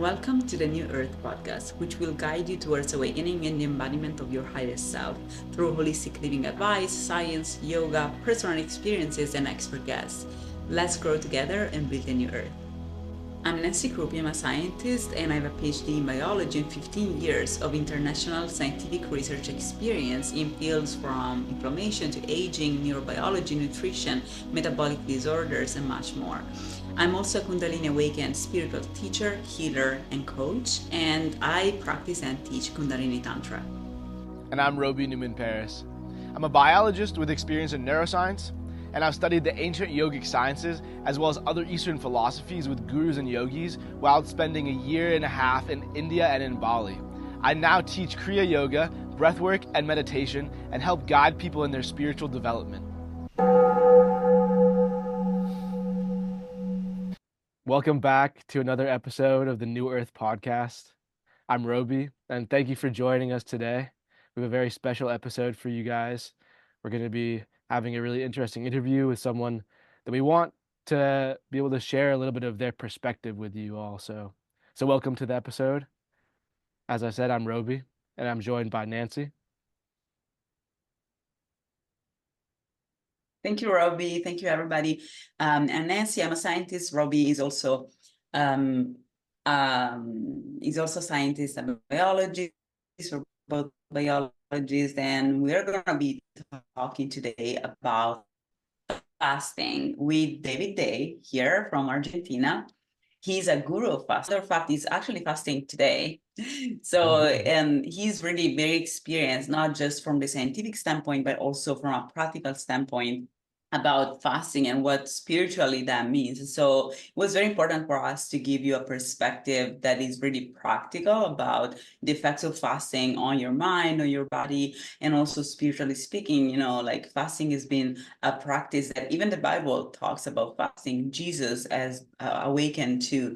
welcome to the New Earth podcast, which will guide you towards awakening and the embodiment of your highest self through holistic living advice, science, yoga, personal experiences, and expert guests. Let's grow together and build a new Earth. I'm Nancy Crupi. I'm a scientist and I have a PhD in biology and 15 years of international scientific research experience in fields from inflammation to aging, neurobiology, nutrition, metabolic disorders, and much more. I'm also a Kundalini Awakened spiritual teacher, healer, and coach, and I practice and teach Kundalini Tantra. And I'm Robie Newman Paris. I'm a biologist with experience in neuroscience, and I've studied the ancient yogic sciences as well as other Eastern philosophies with gurus and yogis while spending a year and a half in India and in Bali. I now teach Kriya Yoga, breathwork, and meditation and help guide people in their spiritual development. Welcome back to another episode of the New Earth podcast. I'm Robie, and thank you for joining us today. We have a very special episode for you guys. We're going to be having a really interesting interview with someone that we want to be able to share a little bit of their perspective with you all. So welcome to the episode. As I said, I'm Robie, and I'm joined by Nancy. Thank you, Robie. Thank you, everybody. And Nancy, I'm a scientist. Robie is also a scientist and biologist. We're both biologists, and we're going to be talking today about fasting with David Day here from Argentina. He's a guru of fasting. Matter of fact, he's actually fasting today. And he's really very experienced, not just from the scientific standpoint, but also from a practical standpoint about fasting and what spiritually that means. So it was very important for us to give you a perspective that is really practical about the effects of fasting on your mind, on your body, and also spiritually speaking, like fasting has been a practice that even the Bible talks about fasting. Jesus as awakened to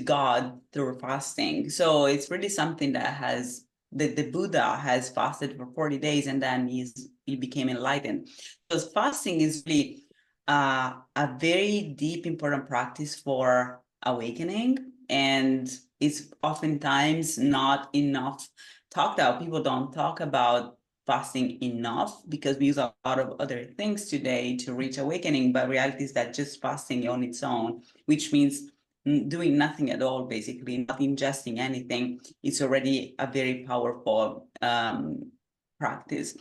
God through fasting. So it's really something that has the Buddha has fasted for 40 days and then he became enlightened. Because fasting is really a very deep, important practice for awakening, and it's oftentimes not enough talked about. People don't talk about fasting enough because we use a lot of other things today to reach awakening, but reality is that just fasting on its own, which means doing nothing at all, basically not ingesting anything, it's already a very powerful practice.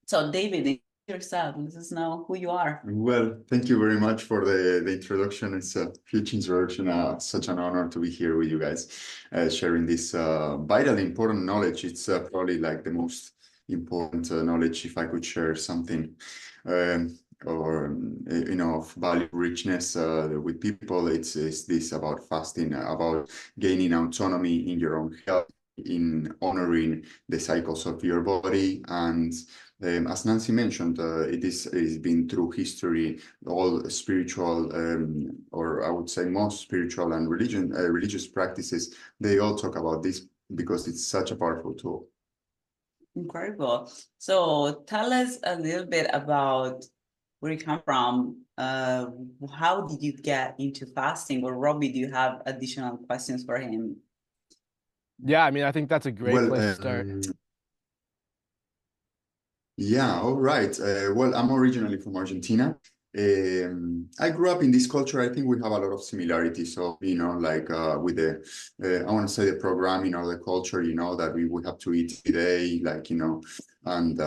So David, yourself, let us know who you are. Well, thank you very much for the introduction. It's a huge introduction. Such an honor to be here with you guys, sharing this vitally important knowledge. It's probably like the most important knowledge, if I could share something of value richness with people. It's this about fasting, about gaining autonomy in your own health, in honoring the cycles of your body. And as Nancy mentioned, it's been through history, all spiritual, or I would say most spiritual and religious practices, they all talk about this because it's such a powerful tool. Incredible. So tell us a little bit about where you come from. How did you get into fasting? Or Robie, do you have additional questions for him? Yeah, I mean, I think that's a great place to start. Yeah, all right. Well, I'm originally from Argentina. I grew up in this culture. I think we have a lot of similarities. So, like with the, I want to say the programming or the culture, that we would have to eat today, and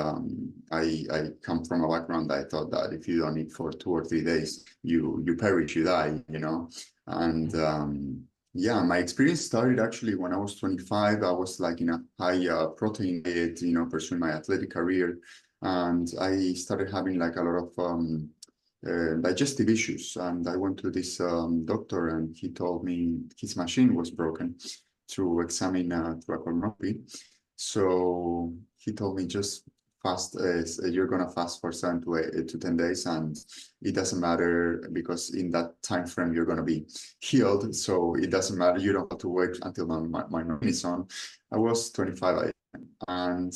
I come from a background that I thought that if you don't eat for 2 or 3 days, you perish, you die, and yeah, my experience started actually when I was 25. I was like in a high protein diet, pursuing my athletic career. And I started having like a lot of digestive issues. And I went to this doctor and he told me his machine was broken to examine through a colonoscopy. So he told me just fast, you're going to fast for 7 to 10 days. And it doesn't matter because in that time frame, you're going to be healed. So it doesn't matter. You don't have to wait until my machine is on. I was 25 and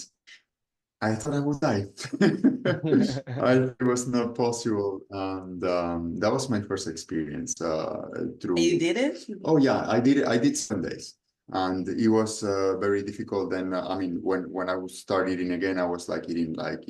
I thought I would die. It was not possible. And that was my first experience. You did it? Oh, yeah, I did it. I did 7 days. and it was very difficult. Then I mean, when I would start eating again, I was like eating like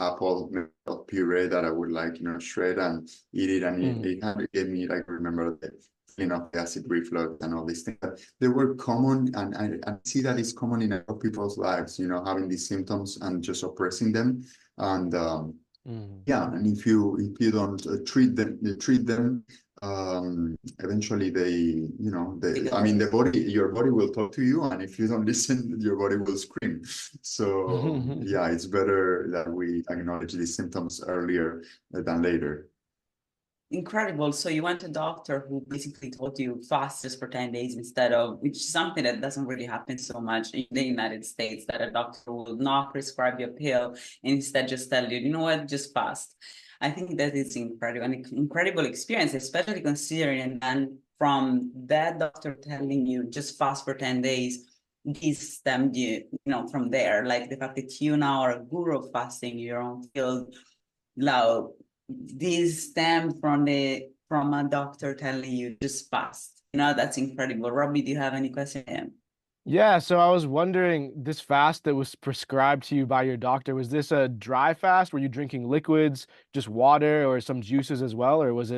apple milk puree that I would like shred and eat it, and it gave me like remember the the acid reflux and all these things. But they were common, and I see that it's common in a lot of people's lives, having these symptoms and just oppressing them. And yeah, and if you don't treat them, eventually I mean, your body will talk to you, and if you don't listen, your body will scream. So yeah, it's better that we acknowledge these symptoms earlier than later. Incredible. So you went to a doctor who basically told you fast just for 10 days instead of, which is something that doesn't really happen so much in the United States, that a doctor will not prescribe you a pill and instead just tell you, you know what, just fast. I think that is an incredible experience, especially considering, and then from that doctor telling you just fast for 10 days, this stemmed from there, like the fact that you now are a guru of fasting, your own field. Now, this stemmed from a doctor telling you just fast. That's incredible. Robie, do you have any question? Yeah, so I was wondering, this fast that was prescribed to you by your doctor, was this a dry fast? Were you drinking liquids, just water, or some juices as well? Or what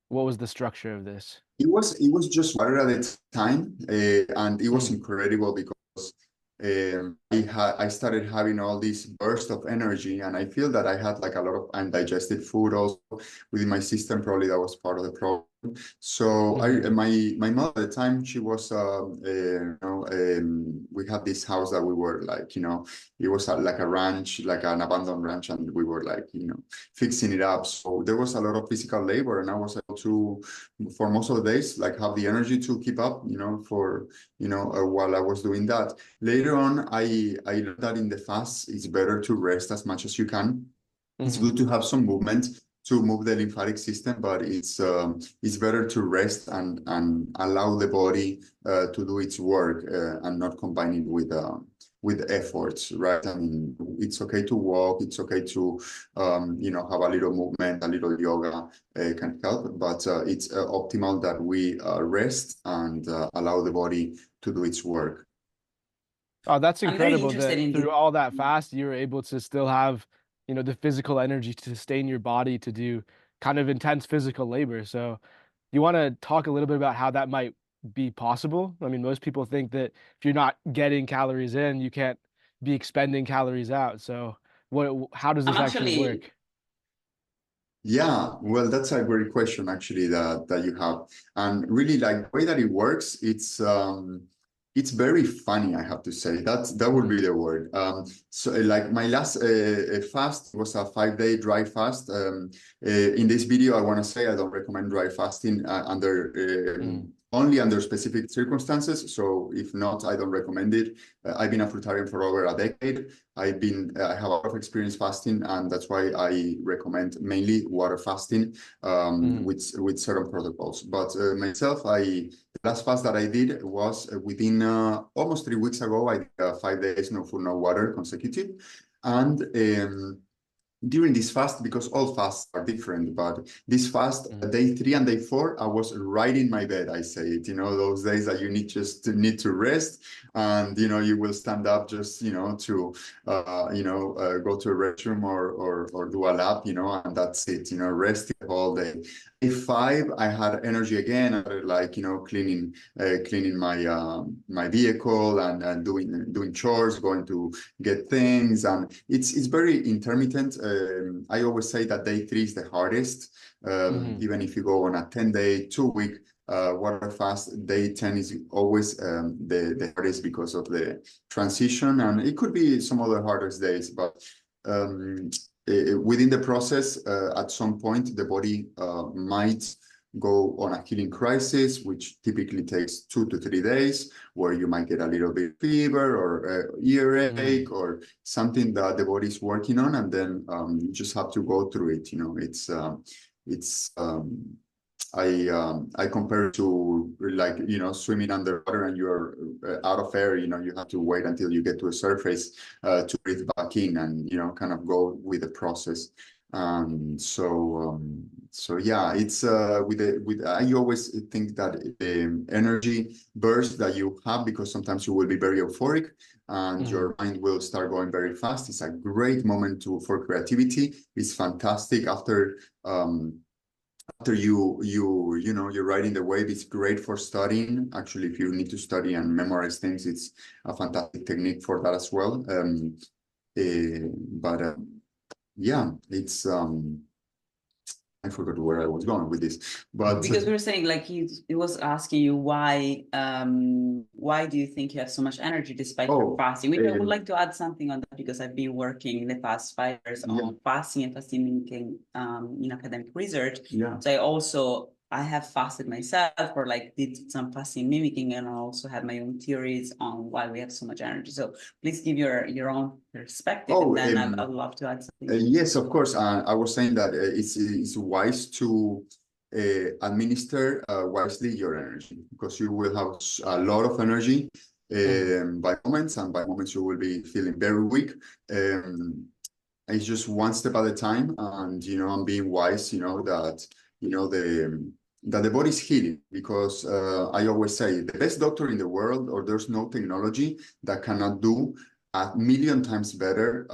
was the structure of this? It was just water at the time, and it was incredible because I started having all this burst of energy, and I feel that I had like a lot of undigested food also within my system. Probably that was part of the problem. So my mother at the time, she was we had this house that we were like it was like a ranch, like an abandoned ranch, and we were like fixing it up. So there was a lot of physical labor, and I was able to, for most of the days, like have the energy to keep up for while I was doing that. Later on, I learned that in the fast it's better to rest as much as you can. It's good to have some movement to move the lymphatic system, but it's better to rest and allow the body to do its work and not combine it with efforts, right? I mean, it's okay to walk, it's okay to have a little movement, a little yoga can help, but it's optimal that we rest and allow the body to do its work. Oh, that's I'm very incredible interested that in through all that fast, you were able to still have, the physical energy to sustain your body to do kind of intense physical labor. So, you want to talk a little bit about how that might be possible? I mean, most people think that if you're not getting calories in, you can't be expending calories out. So, how does I'm this actually actually work? Yeah, well, that's a great question actually that you have. And really like the way that it works, it's very funny, I have to say. That would be the word. So like my last fast was a 5-day dry fast. In this video, I want to say I don't recommend dry fasting only under specific circumstances. So if not, I don't recommend it. I've been a fruitarian for over a decade. I have a lot of experience fasting, and that's why I recommend mainly water fasting with certain protocols. But myself, the last fast that I did was within almost 3 weeks ago. I did 5 days no food, no water consecutive, and during this fast, because all fasts are different, but this fast, day 3 and day 4, I was right in my bed. I say it, those days that you need to rest, and you will stand up just to go to a restroom or do a lap, and that's it. Resting all day. Day 5, I had energy again. I started like cleaning my vehicle and doing chores, going to get things, and it's very intermittent. I always say that day 3 is the hardest. Even if you go on a 10-day, 2-week water fast, day 10 is always the hardest because of the transition, and it could be some other hardest days, but within the process, at some point, the body might go on a healing crisis, which typically takes 2 to 3 days, where you might get a little bit fever or earache or something that the body is working on, and then you just have to go through it. I compare it to like swimming underwater and you're out of air. You have to wait until you get to a surface to breathe back in and kind of go with the process. So yeah, it's I always think that the energy burst that you have, because sometimes you will be very euphoric and your mind will start going very fast. It's a great moment for creativity. It's fantastic after you're riding the wave. It's great for studying. Actually, if you need to study and memorize things, it's a fantastic technique for that as well. But yeah, it's I forgot where I was going with this, but because we were saying, like, he was asking you why do you think you have so much energy despite your fasting? Which I would like to add something on that, because I've been working in the past 5 years on fasting and fasting mimicking in academic research. So I have fasted myself, or like did some fasting mimicking, and I also have my own theories on why we have so much energy. So please give your own perspective, and then I'd love to add something. Yes, of course. I was saying that it's wise to administer wisely your energy, because you will have a lot of energy by moments, and by moments you will be feeling very weak. It's just one step at a time, and I'm being wise. That the body is healing, because I always say the best doctor in the world, or there's no technology that cannot do a million times better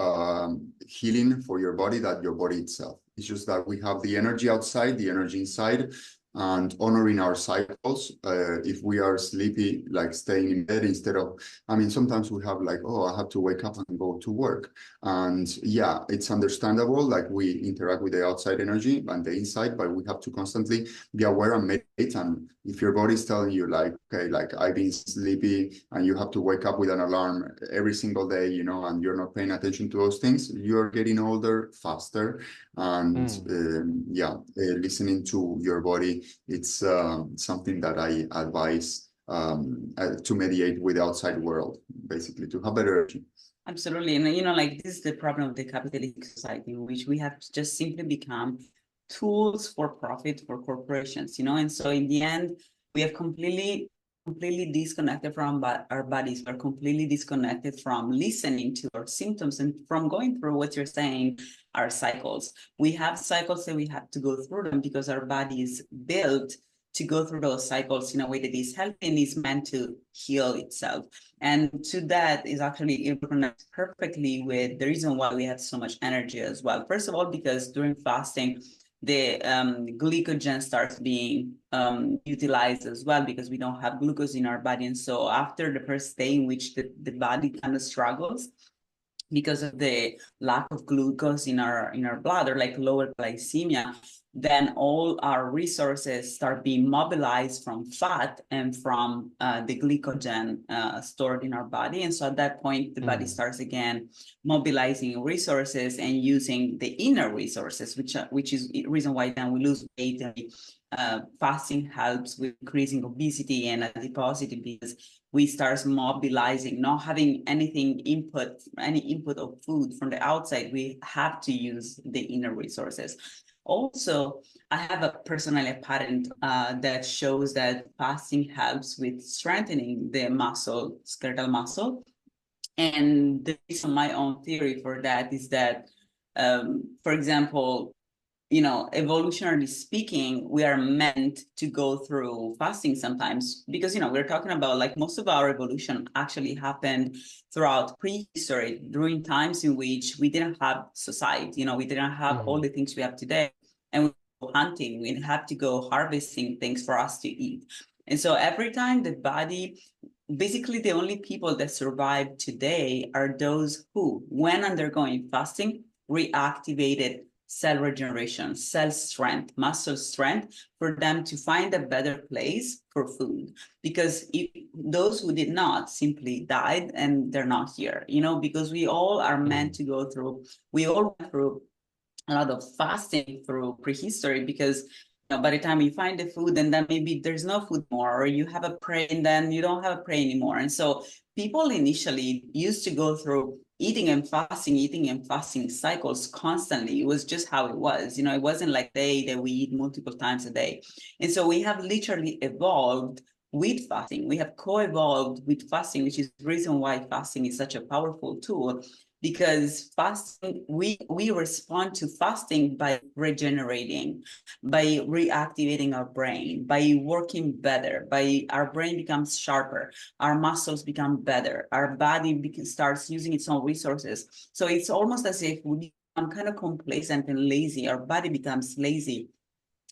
healing for your body than your body itself. It's just that we have the energy outside, the energy inside, and honoring our cycles. If we are sleepy, like staying in bed instead of, sometimes we have like, oh, I have to wake up and go to work. And yeah, it's understandable, like we interact with the outside energy and the inside, but we have to constantly be aware and meditate. And if your body is telling you like, okay, like I've been sleepy, and you have to wake up with an alarm every single day, and you're not paying attention to those things, you're getting older faster. And listening to your body, it's something that I advise to mediate with the outside world, basically, to have better energy. Absolutely. And like, this is the problem of the capitalistic society, in which we have just simply become tools for profit for corporations, and so in the end we have completely disconnected from our bodies. We're completely disconnected from listening to our symptoms and from going through what you're saying, our cycles. We have cycles that we have to go through them, because our body is built to go through those cycles in a way that is healthy and is meant to heal itself. And to that is actually, it connects perfectly with the reason why we have so much energy as well. First of all, because during fasting, the glycogen starts being utilized as well, because we don't have glucose in our body. And so after the first day in which the body kind of struggles because of the lack of glucose in our blood, or like lower glycemia, then all our resources start being mobilized from fat and from the glycogen stored in our body. And so at that point, the body starts again mobilizing resources and using the inner resources, which is the reason why then we lose weight. And fasting helps with increasing obesity and adiposity, because we start mobilizing, not having any input of food from the outside. We have to use the inner resources. Also, I have a patent that shows that fasting helps with strengthening the muscle, skeletal muscle. And the reason, my own theory for that is that, for example, evolutionarily speaking, we are meant to go through fasting sometimes, because, we're talking about, like, most of our evolution actually happened throughout prehistory, during times in which we didn't have society, we didn't have all the things we have today. And we go hunting, we have to go harvesting things for us to eat. And so every time the body, basically the only people that survive today are those who, when undergoing fasting, reactivated cell regeneration, cell strength, muscle strength, for them to find a better place for food. Because those who did not simply died, and they're not here, because we all are meant to go through, we all went through a lot of fasting through prehistory, because by the time you find the food, and then maybe there's no food more, or you have a prey and then you don't have a prey anymore. And so people initially used to go through eating and fasting cycles constantly. It was just how it was. It wasn't like that we eat multiple times a day. And so we have literally evolved with fasting. We have co-evolved with fasting, which is the reason why fasting is such a powerful tool. because fasting, we respond to fasting by regenerating, by reactivating our brain, by working better, by our brain becomes sharper, our muscles become better, our body starts using its own resources. So it's almost as if we become kind of complacent and lazy. Our body becomes lazy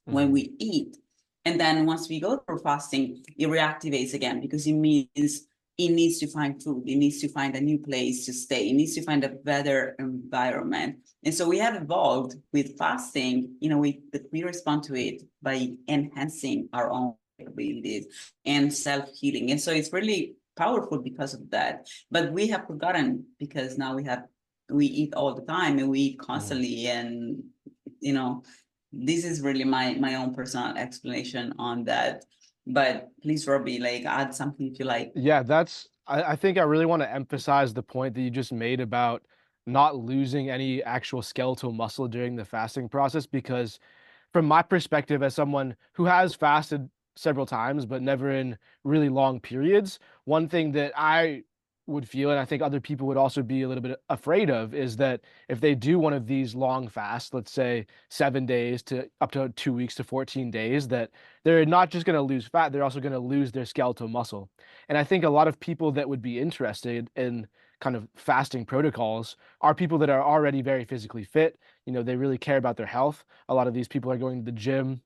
when we eat. And then once we go through fasting, it reactivates again, because it means it needs to find food. It needs to find a new place to stay. It needs to find a better environment. And so we have evolved with fasting in a way that we respond to it by enhancing our own abilities and self-healing. And so it's really powerful because of that. But we have forgotten, because now we eat all the time and we eat constantly, and this is really my own personal explanation on that. But please, Robbie, like, add something if you like. Yeah, I think I really want to emphasize the point that you just made about not losing any actual skeletal muscle during the fasting process, because from my perspective as someone who has fasted several times but never in really long periods, one thing that I would feel, and I think other people would also be a little bit afraid of, is that if they do one of these long fasts, let's say 7 days to up to 2 weeks to 14 days, that they're not just going to lose fat, they're also going to lose their skeletal muscle. And I think a lot of people that would be interested in kind of fasting protocols are people that are already very physically fit. They really care about their health. A lot of these people are going to the gym,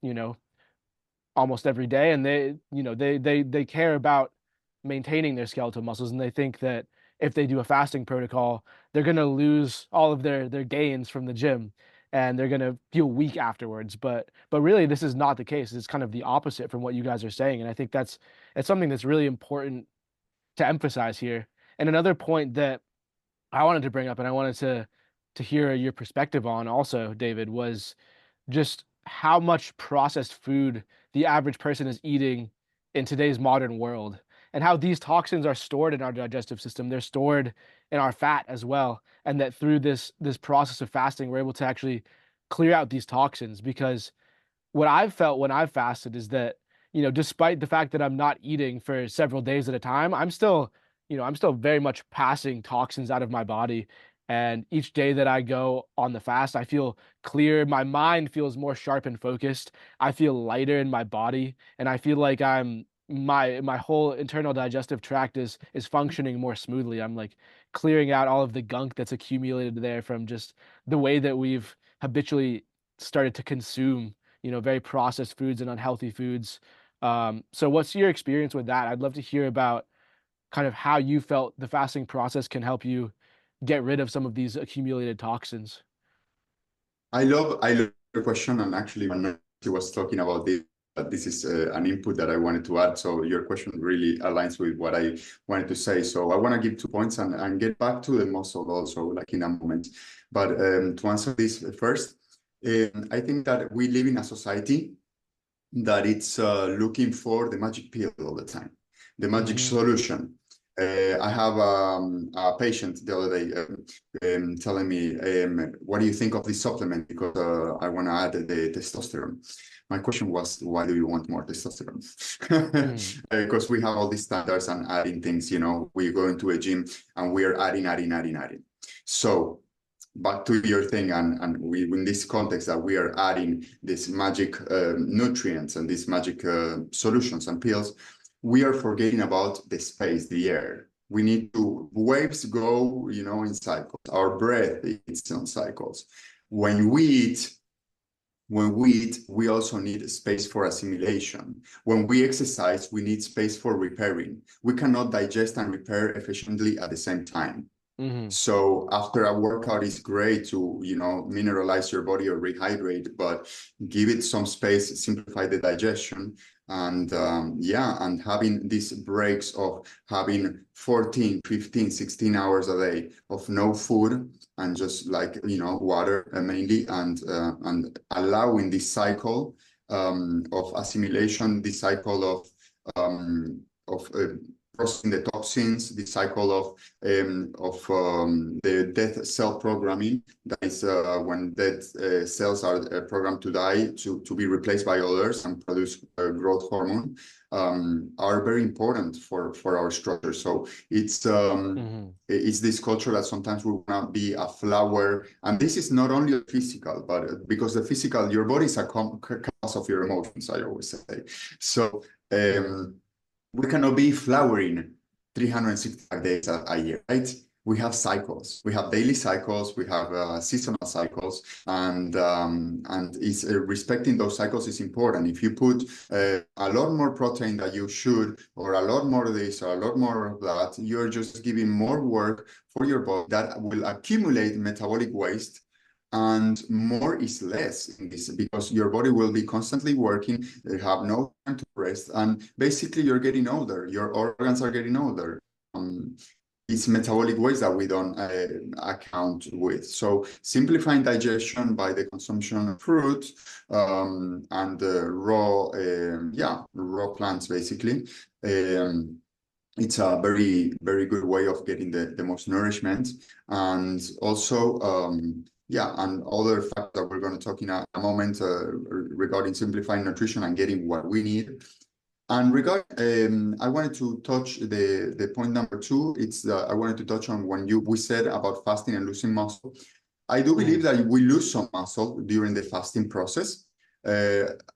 almost every day, and they care about maintaining their skeletal muscles, and they think that if they do a fasting protocol, they're going to lose all of their gains from the gym, and they're going to feel weak afterwards. But really, this is not the case. It's kind of the opposite from what you guys are saying, and I think it's something that's really important to emphasize here. And another point that I wanted to bring up, and I wanted to hear your perspective on also, David, was just how much processed food the average person is eating in today's modern world, and how these toxins are stored in our digestive system. They're stored in our fat as well, and that through this process of fasting, we're able to actually clear out these toxins. Because what I've felt when I've fasted is that, despite the fact that I'm not eating for several days at a time, I'm still very much passing toxins out of my body. And each day that I go on the fast, I feel clear. My mind feels more sharp and focused. I feel lighter in my body, and I feel like my whole internal digestive tract is functioning more smoothly. I'm like clearing out all of the gunk that's accumulated there from just the way that we've habitually started to consume, very processed foods and unhealthy foods. So what's your experience with that? I'd love to hear about kind of how you felt the fasting process can help you get rid of some of these accumulated toxins. I love your question, and actually when he was talking about this, this is an input that I wanted to add. So your question really aligns with what I wanted to say. So I want to give 2 points and get back to the muscle also, like in a moment. But to answer this first, I think that we live in a society that it's looking for the magic pill all the time, the magic solution. I have a patient the other day telling me, what do you think of this supplement? Because I want to add the testosterone. My question was, why do you want more testosterone? Because we have all these standards and adding things, we go into a gym and we are adding. So back to your thing, and we in this context that we are adding these magic nutrients and these magic solutions and pills, we are forgetting about the space, the air. We need to, waves go, in cycles. Our breath is on cycles. When we eat, we also need space for assimilation. When we exercise, we need space for repairing. We cannot digest and repair efficiently at the same time. So after a workout, it's great to, mineralize your body or rehydrate, but give it some space, simplify the digestion. And and having these breaks of having 14, 15, 16 hours a day of no food and just like, water mainly, and allowing this cycle of assimilation, this cycle of processing the toxins, the cycle of the death cell programming. That is when dead cells are programmed to die to be replaced by others and produce growth hormone, are very important for our structure. So it's this culture that sometimes we want to be a flower, and this is not only physical, but because the physical, your body is a canvas of your emotions, I always say. So we cannot be flowering 365 days a year, right? We have cycles. We have daily cycles. We have seasonal cycles, and it's respecting those cycles is important. If you put a lot more protein than you should, or a lot more of this, or a lot more of that, you're just giving more work for your body that will accumulate metabolic waste. And more is less in this, because your body will be constantly working. You have no time to rest, and basically you're getting older. Your organs are getting older. It's metabolic waste that we don't account with. So simplifying digestion by the consumption of fruit and raw plants, basically. It's a very, very good way of getting the most nourishment. And also, and other factors that we're going to talk in a moment regarding simplifying nutrition and getting what we need. And regarding, I wanted to touch the point number 2. It's I wanted to touch on when we said about fasting and losing muscle. I do believe that we lose some muscle during the fasting process.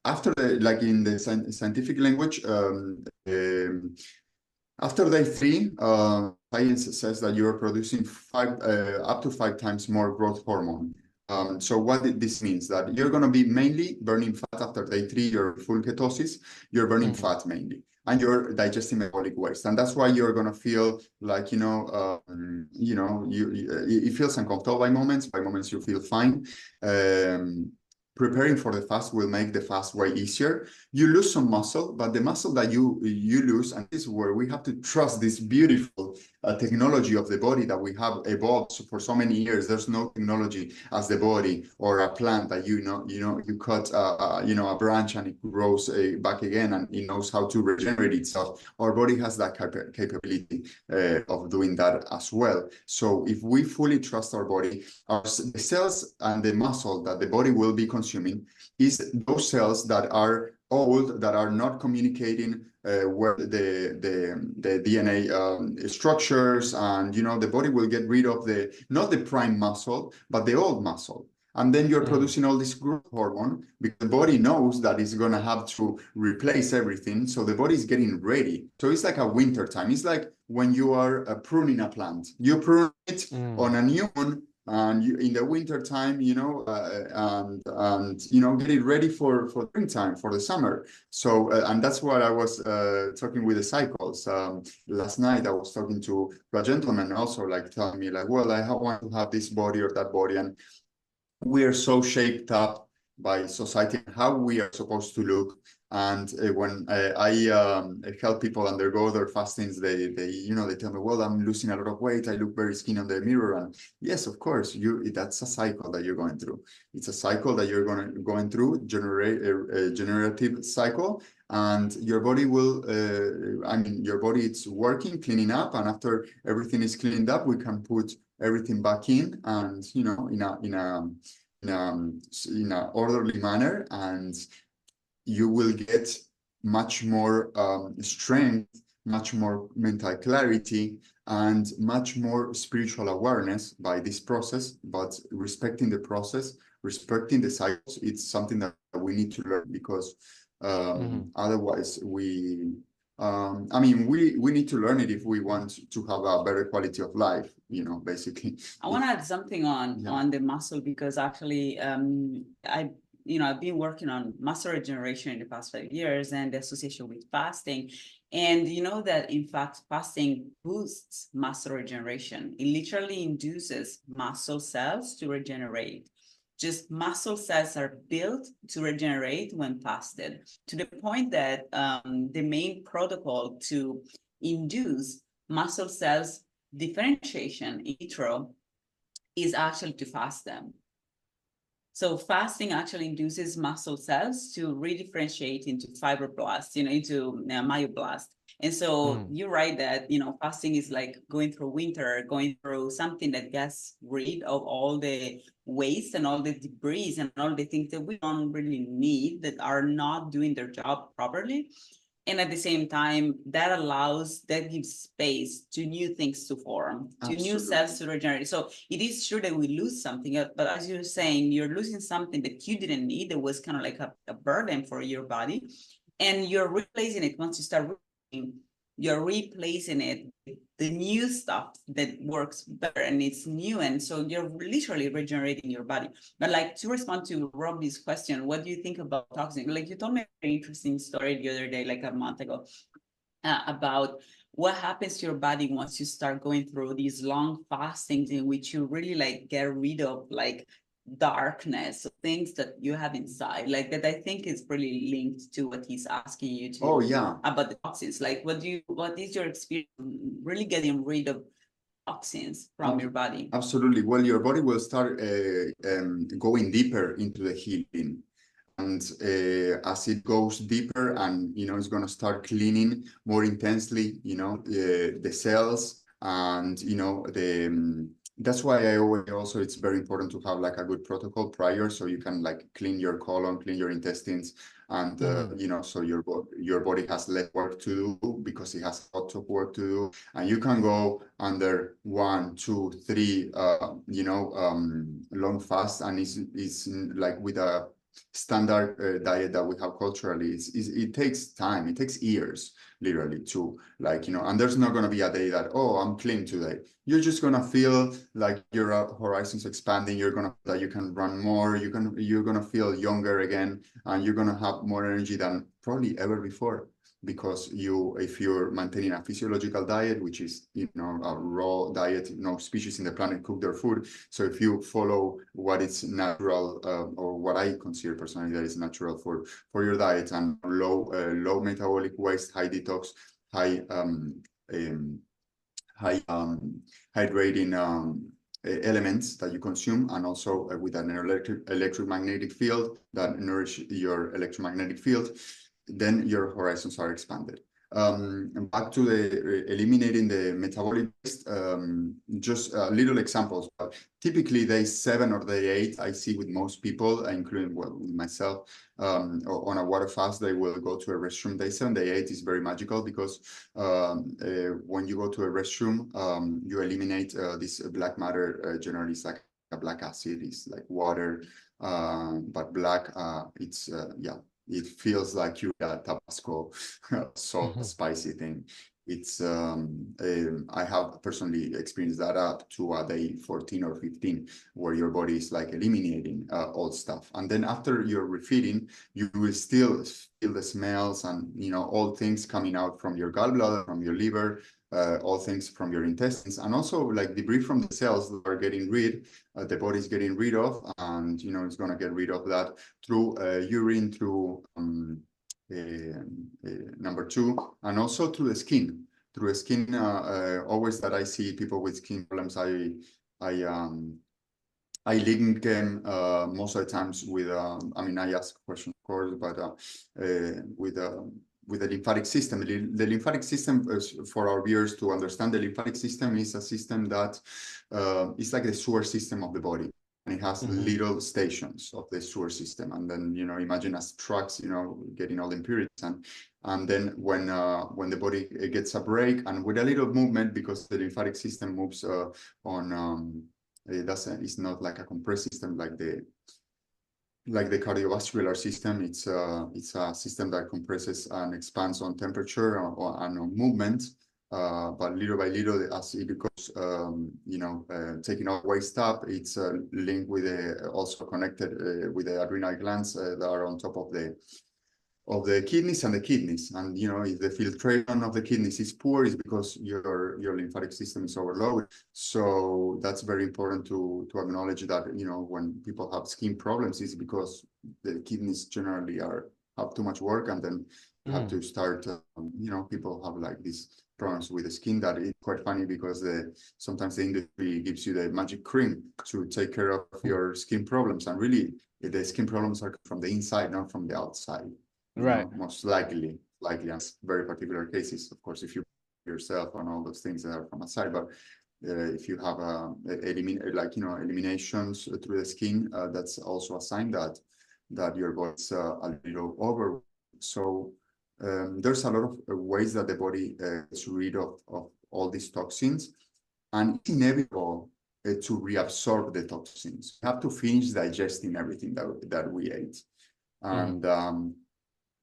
After like in the scientific language, after day 3, science says that you're producing up to 5 times more growth hormone. So what this means that you're going to be mainly burning fat after day 3, you're full ketosis, you're burning fat mainly, and you're digesting metabolic waste. And that's why you're going to feel like, it feels uncomfortable by moments you feel fine. Preparing for the fast will make the fast way easier. You lose some muscle, but the muscle that you lose, and this is where we have to trust this beautiful technology of the body that we have evolved for so many years. There's no technology as the body or a plant that you cut a branch and it grows back again, and it knows how to regenerate itself. Our body has that capability of doing that as well. So if we fully trust our body, the cells and the muscle that the body will be consuming is those cells that are old, that are not communicating where the DNA structures, and the body will get rid of not the prime muscle, but the old muscle. And then you're producing all this growth hormone, because the body knows that it's going to have to replace everything. So the body is getting ready. So it's like a winter time. It's like when you are pruning a plant. You prune it on a new one, and in the winter time, get it ready for springtime, for the summer. So, and that's what I was talking with the cycles. Last night, I was talking to a gentleman also, like telling me like, well, I want to have this body or that body. And we are so shaped up by society, how we are supposed to look. And when I help people undergo their fastings, they tell me, well, I'm losing a lot of weight. I look very skinny on the mirror. And yes, of course, that's a cycle that you're going through. It's a cycle that you're going through, generative cycle. And your body will, your body, it's working, cleaning up. And after everything is cleaned up, we can put everything back in, and, in a orderly manner, and you will get much more strength, much more mental clarity, and much more spiritual awareness by this process. But respecting the process, respecting the cycles, it's something that we need to learn, because otherwise we need to learn it if we want to have a better quality of life, basically. I want to add something on the muscle, because actually I've been working on muscle regeneration in the past 5 years, and the association with fasting. And you know that, in fact, fasting boosts muscle regeneration. It literally induces muscle cells to regenerate. Just muscle cells are built to regenerate when fasted, to the point that the main protocol to induce muscle cells differentiation in vitro is actually to fast them. So fasting actually induces muscle cells to redifferentiate into fibroblasts, into myoblasts. And so you're right that, you know, fasting is like going through winter, going through something that gets rid of all the waste and all the debris and all the things that we don't really need, that are not doing their job properly. And at the same time, that gives space to new things to form, to new cells to regenerate. So it is true that we lose something, but as you're saying, you're losing something that you didn't need, that was kind of like a burden for your body, and you're replacing it. Once you start you're replacing it with the new stuff that works better and it's new. And so you're literally regenerating your body. But like, to respond to Robbie's question, what do you think about toxins? Like, you told me a very interesting story the other day, like a month ago, about what happens to your body once you start going through these long fastings in which you really like get rid of like darkness, things that you have inside, like that. I think is really linked to what he's asking you to about the toxins. Like, what is your experience really getting rid of toxins from your body? Absolutely. Well, your body will start going deeper into the healing. And as it goes deeper, and it's going to start cleaning more intensely, the cells, and that's why I always also, it's very important to have like a good protocol prior, so you can like clean your colon, clean your intestines, and so your body has less work to do, because it has lots of work to do, and you can go under 1, 2, 3 long fast, and it's like with a standard diet that we have culturally. It takes time, it takes years, literally, to and there's not going to be a day that, oh, I'm clean today. You're just going to feel like your horizons expanding. You're going to that you can run more, you're going to feel younger again, and you're going to have more energy than probably ever before, because if you're maintaining a physiological diet, which is a raw diet, no species in the planet cook their food. So if you follow what is natural, or what I consider personally that is natural for your diet, and low metabolic waste, high detox, high hydrating elements that you consume, and also with an electromagnetic field that nourish your electromagnetic field, then your horizons are expanded. Back to the eliminating the metabolic waste, just little examples. But typically day 7 or day 8, I see with most people, including myself, on a water fast, they will go to a restroom. Day 7, day 8 is very magical, because when you go to a restroom, you eliminate this black matter. Generally, it's like a black acid, it's like water, but black. It feels like you're a Tabasco salt spicy thing. It's I have personally experienced that up to a day 14 or 15, where your body is like eliminating old stuff, and then after you're refeeding, you will still feel the smells and old things coming out from your gallbladder, from your liver, all things from your intestines, and also like debris from the cells that are getting the body's getting rid of, and it's going to get rid of that through urine, through number 2, and also through the skin. Through the skin, always that I see people with skin problems, I link them most of the times with, I ask questions, of course, but with the lymphatic system. The lymphatic system, for our viewers to understand, the lymphatic system is a system that is like the sewer system of the body. And it has little stations of the sewer system. And then, imagine as trucks, getting all the impurities. And then when the body gets a break, and with a little movement, because the lymphatic system moves it's not like a compressed system like the cardiovascular system. It's a system that compresses and expands on temperature and on movement. But little by little, as it goes, taking all waste up, it's linked with also connected with the adrenal glands that are on top of the kidneys and the kidneys. And if the filtration of the kidneys is poor, it's because your lymphatic system is overloaded. So that's very important to acknowledge that when people have skin problems, it's because the kidneys generally have too much work, and then you have to start people have like these problems with the skin. That is quite funny, because sometimes the industry gives you the magic cream to take care of your skin problems, and really the skin problems are from the inside, not from the outside. Right. Most likely. likely, and very particular cases, of course, if you yourself on all those things that are from outside, but if you have eliminations through the skin, that's also a sign that your body's a little over. So there's a lot of ways that the body gets rid of all these toxins, and it's inevitable to reabsorb the toxins. You have to finish digesting everything that we ate.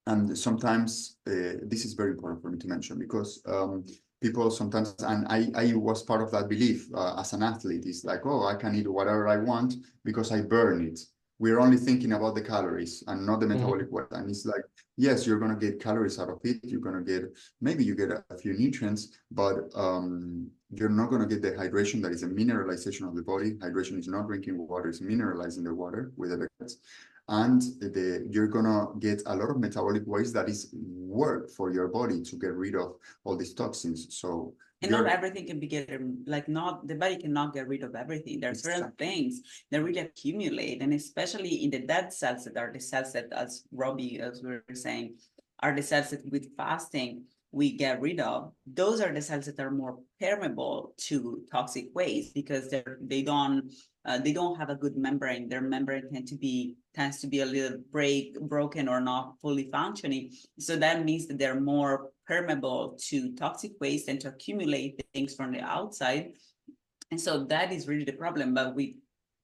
And sometimes this is very important for me to mention, because people sometimes, and I was part of that belief as an athlete, is like, oh, I can eat whatever I want because I burn it. We're only thinking about the calories and not the metabolic weight. And it's like, yes, you're going to get calories out of it. You're going to get, maybe you get a few nutrients, but you're not going to get the hydration that is a mineralization of the body. Hydration is not drinking water, it's mineralizing the water with electrolytes. And you're gonna get a lot of metabolic waste that is work for your body to get rid of all these toxins. So and not everything can be not the body cannot get rid of everything. There are certain things that really accumulate, and especially in the dead cells, that are the cells that, as Robbie, as we were saying, are the cells that with fasting we get rid of. Those are the cells that are more permeable to toxic waste, because they don't have a good membrane. Their membrane tends to be a little broken or not fully functioning. So that means that they're more permeable to toxic waste and to accumulate things from the outside. And so that is really the problem. But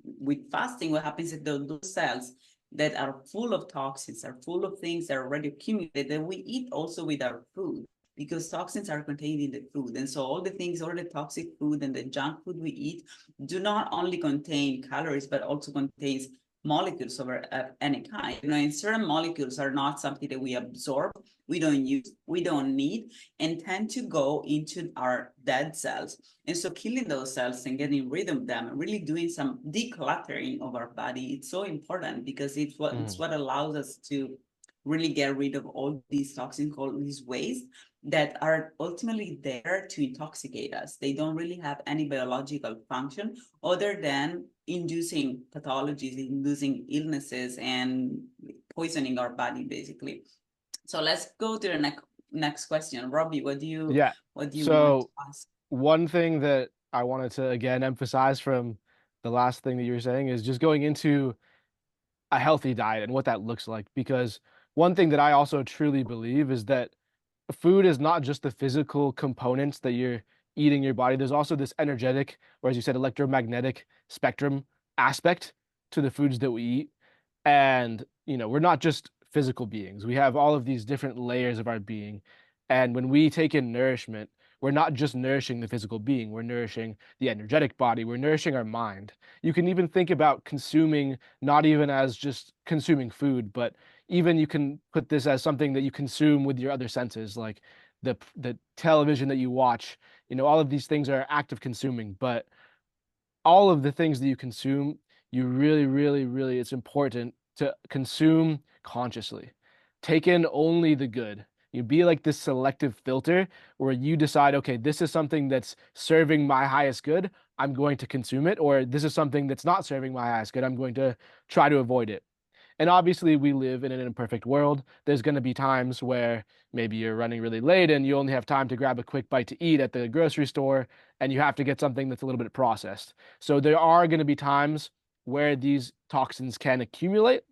with fasting, what happens is that those cells that are full of toxins, are full of things that are already accumulated, that we eat also with our food, because toxins are contained in the food. And so all the toxic food and the junk food we eat do not only contain calories, but also contains molecules of any kind. And certain molecules are not something that we absorb, we don't use, we don't need, and tend to go into our dead cells. And so killing those cells and getting rid of them and really doing some decluttering of our body, it's so important, because it's what allows us to really get rid of all these toxins, all these waste that are ultimately there to intoxicate us. They don't really have any biological function other than inducing pathologies, inducing illnesses, and poisoning our body, basically. So let's go to the next question. Robbie, what do you want to ask? One thing that I wanted to again emphasize from the last thing that you were saying is just going into a healthy diet and what that looks like. Because one thing that I also truly believe is that food is not just the physical components that you're eating your body. There's also this energetic, or as you said, electromagnetic spectrum aspect to the foods that we eat. And, we're not just physical beings. We have all of these different layers of our being. And when we take in nourishment, we're not just nourishing the physical being, we're nourishing the energetic body, we're nourishing our mind. You can even think about consuming, not even as just consuming food, but even you can put this as something that you consume with your other senses, like the television that you watch. All of these things are active consuming, but all of the things that you consume, you really, really, really, it's important to consume consciously. Take in only the good. You be like this selective filter where you decide, okay, this is something that's serving my highest good, I'm going to consume it, or this is something that's not serving my highest good, I'm going to try to avoid it. And obviously, we live in an imperfect world. There's going to be times where maybe you're running really late and you only have time to grab a quick bite to eat at the grocery store, and you have to get something that's a little bit processed. So there are going to be times where these toxins can accumulate.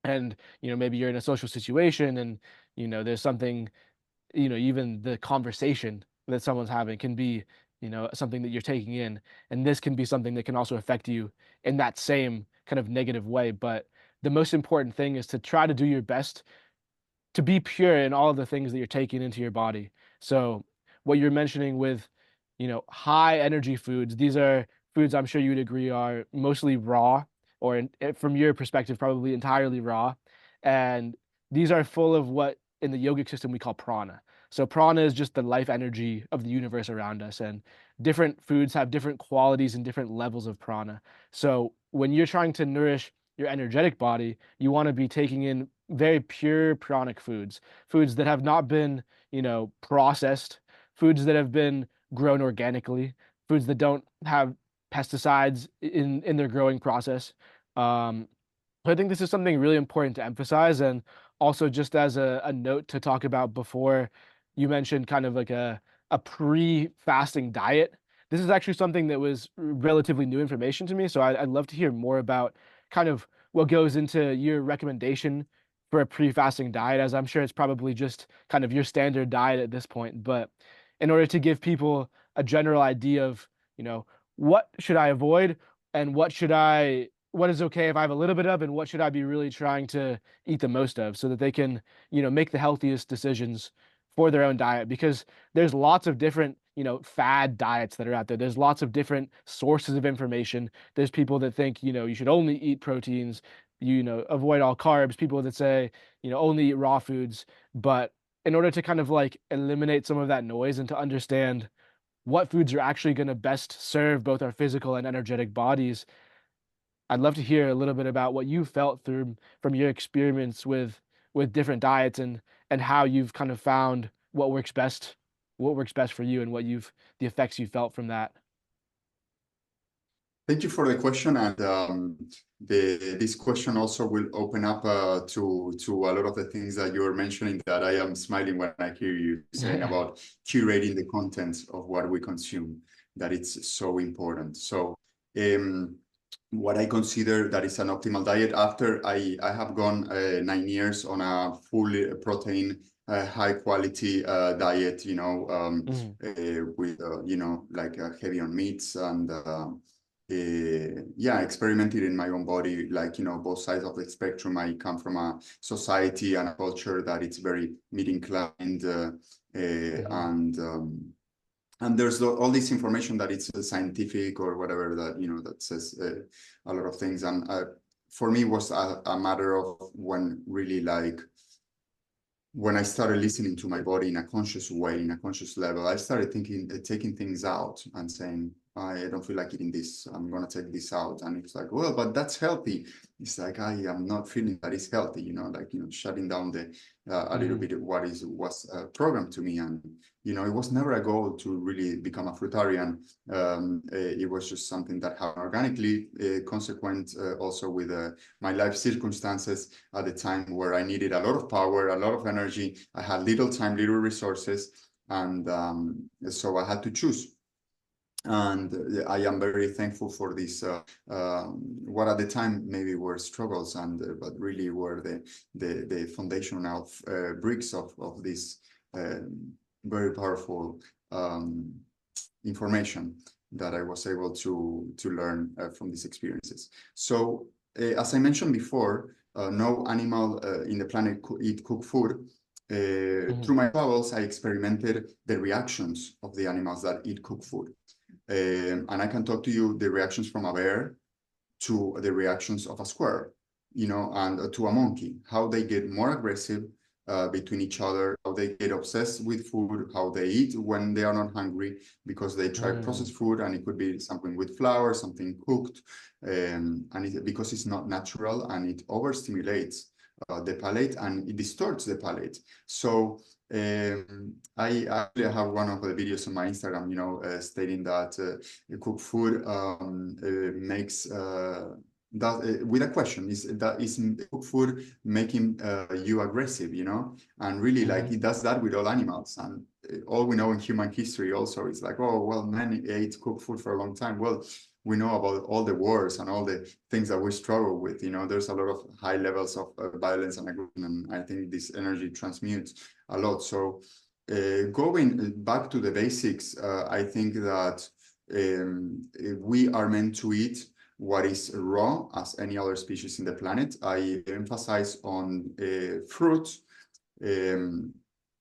And, maybe you're in a social situation and, there's something, even the conversation that someone's having can be, something that you're taking in. And this can be something that can also affect you in that same kind of negative way. But the most important thing is to try to do your best to be pure in all of the things that you're taking into your body. So what you're mentioning with, high energy foods, these are foods I'm sure you would agree are mostly raw, or from your perspective, probably entirely raw. And these are full of what in the yogic system we call prana. So prana is just the life energy of the universe around us. And different foods have different qualities and different levels of prana. So when you're trying to nourish your energetic body, you want to be taking in very pure pranic foods, foods that have not been, processed, foods that have been grown organically, foods that don't have pesticides in their growing process. So I think this is something really important to emphasize. And also just as a note to talk about before, you mentioned kind of like a pre-fasting diet. This is actually something that was relatively new information to me, so I'd love to hear more about kind of what goes into your recommendation for a pre-fasting diet, as I'm sure it's probably just kind of your standard diet at this point. But in order to give people a general idea of, what should I avoid and what is okay if I have a little bit of, and what should I be really trying to eat the most of, so that they can, make the healthiest decisions for their own diet. Because there's lots of different, fad diets that are out there. There's lots of different sources of information. There's people that think, you should only eat proteins, avoid all carbs, people that say, only eat raw foods. But in order to kind of like eliminate some of that noise and to understand what foods are actually going to best serve both our physical and energetic bodies, I'd love to hear a little bit about what you felt through from your experience with different diets, and how you've kind of found what works best for you, and the effects you felt from that. Thank you for the question, and this question also will open up to a lot of the things that you're mentioning, that I am smiling when I hear you saying about curating the content of what we consume, that it's so important. So what I consider that is an optimal diet, after I have gone 9 years on a full protein, high quality diet, with like heavy on meats, and yeah, experimented in my own body, like, both sides of the spectrum. I come from a society and a culture that it's very meat inclined, and there's all this information that it's scientific or whatever, that that says a lot of things. And for me, it was a matter of when I started listening to my body in a conscious way, in a conscious level, I started taking things out and saying, I don't feel like eating this, I'm gonna take this out. And it's like, well, but that's healthy. It's like, I am not feeling that it's healthy, shutting down a little bit of what was programmed to me. And it was never a goal to really become a fruitarian. It was just something that happened organically, consequent also with my life circumstances at the time, where I needed a lot of power, a lot of energy. I had little time, little resources, and so I had to choose. And I am very thankful for this, what at the time maybe were struggles, but really were the foundational bricks of this very powerful information that I was able to learn from these experiences. So as I mentioned before, no animal in the planet could eat cooked food. Through my travels, I experimented the reactions of the animals that eat cooked food. And I can talk to you the reactions from a bear to the reactions of a squirrel, and to a monkey, how they get more aggressive between each other, how they get obsessed with food, how they eat when they are not hungry, because they try processed food, and it could be something with flour, something cooked, and because it's not natural, and it overstimulates the palate, and it distorts the palate. So I actually have one of the videos on my Instagram, stating that cooked food makes with a question, is cooked food making you aggressive, and really, like, it does that with all animals. And all we know in human history also is like, oh, well, men ate cooked food for a long time. Well, we know about all the wars and all the things that we struggle with. There's a lot of high levels of violence and aggression, and I think this energy transmutes a lot. So going back to the basics, I think that we are meant to eat what is raw as any other species in the planet. I emphasize on fruits,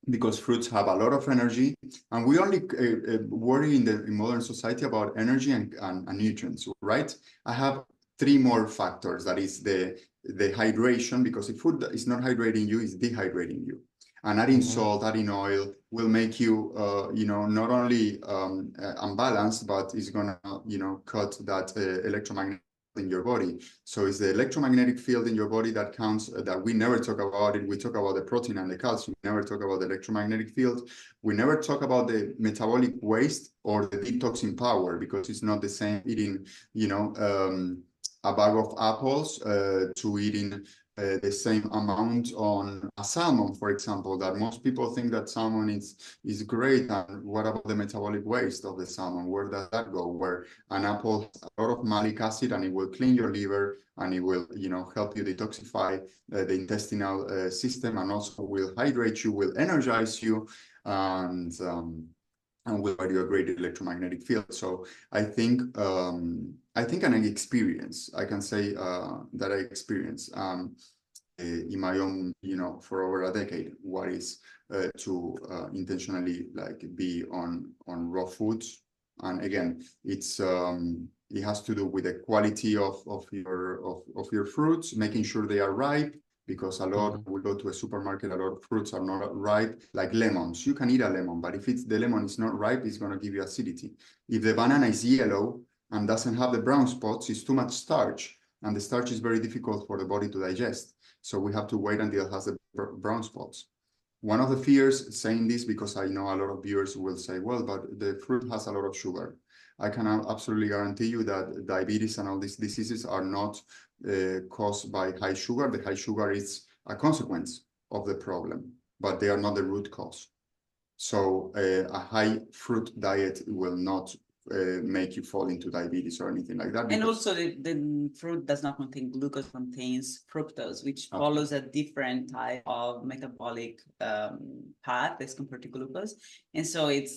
because fruits have a lot of energy, and we only worry in modern society about energy and nutrients, right? I have 3 more factors. That is the hydration, because if food is not hydrating you, it's dehydrating you. And adding salt, adding oil will make you, not only unbalanced, but it's gonna, cut that electromagnetic in your body. So it's the electromagnetic field in your body that counts, that we never talk about it. We talk about the protein and the calcium. We never talk about the electromagnetic field. We never talk about the metabolic waste or the detoxing power, because it's not the same eating, a bag of apples to eating the same amount on a salmon, for example, that most people think that salmon is great. And what about the metabolic waste of the salmon? Where does that go? Where an apple has a lot of malic acid, and it will clean your liver, and it will, help you detoxify the intestinal system, and also will hydrate you, will energize you, and will provide you a great electromagnetic field. So I think an experience, I can say that I experienced in my own, for over a decade, what is to intentionally be on raw foods. And again, it has to do with the quality of your fruits, making sure they are ripe, because a lot we go to a supermarket, a lot of fruits are not ripe, like lemons. You can eat a lemon, but if the lemon is not ripe, it's going to give you acidity. If the banana is yellow and doesn't have the brown spots, it's too much starch, and the starch is very difficult for the body to digest. So we have to wait until it has the brown spots. One of the fears saying this, because I know a lot of viewers will say, well, but the fruit has a lot of sugar. I can absolutely guarantee you that diabetes and all these diseases are not caused by high sugar. The high sugar is a consequence of the problem, but they are not the root cause. So a high fruit diet will not make you fall into diabetes or anything like that. And also the fruit does not contain glucose, contains fructose, which follows a different type of metabolic path as compared to glucose. And so it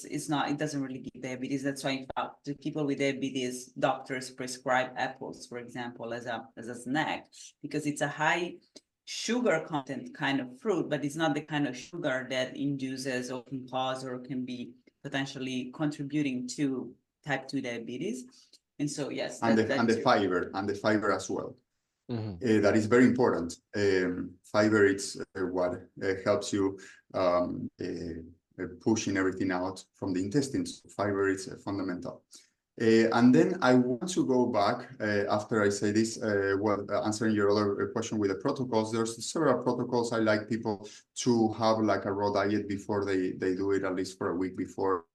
doesn't really give diabetes. That's why, in fact, to people with diabetes, doctors prescribe apples, for example, as a snack, because it's a high sugar content kind of fruit, but it's not the kind of sugar that induces or can cause or can be potentially contributing to type 2 diabetes. And so, yes. And the fiber as well. That is very important. Fiber, it's what helps you pushing everything out from the intestines. Fiber is fundamental. And then I want to go back after I say this, answering your other question with the protocols. There's several protocols. I like people to have like a raw diet before they do it, at least for a week before,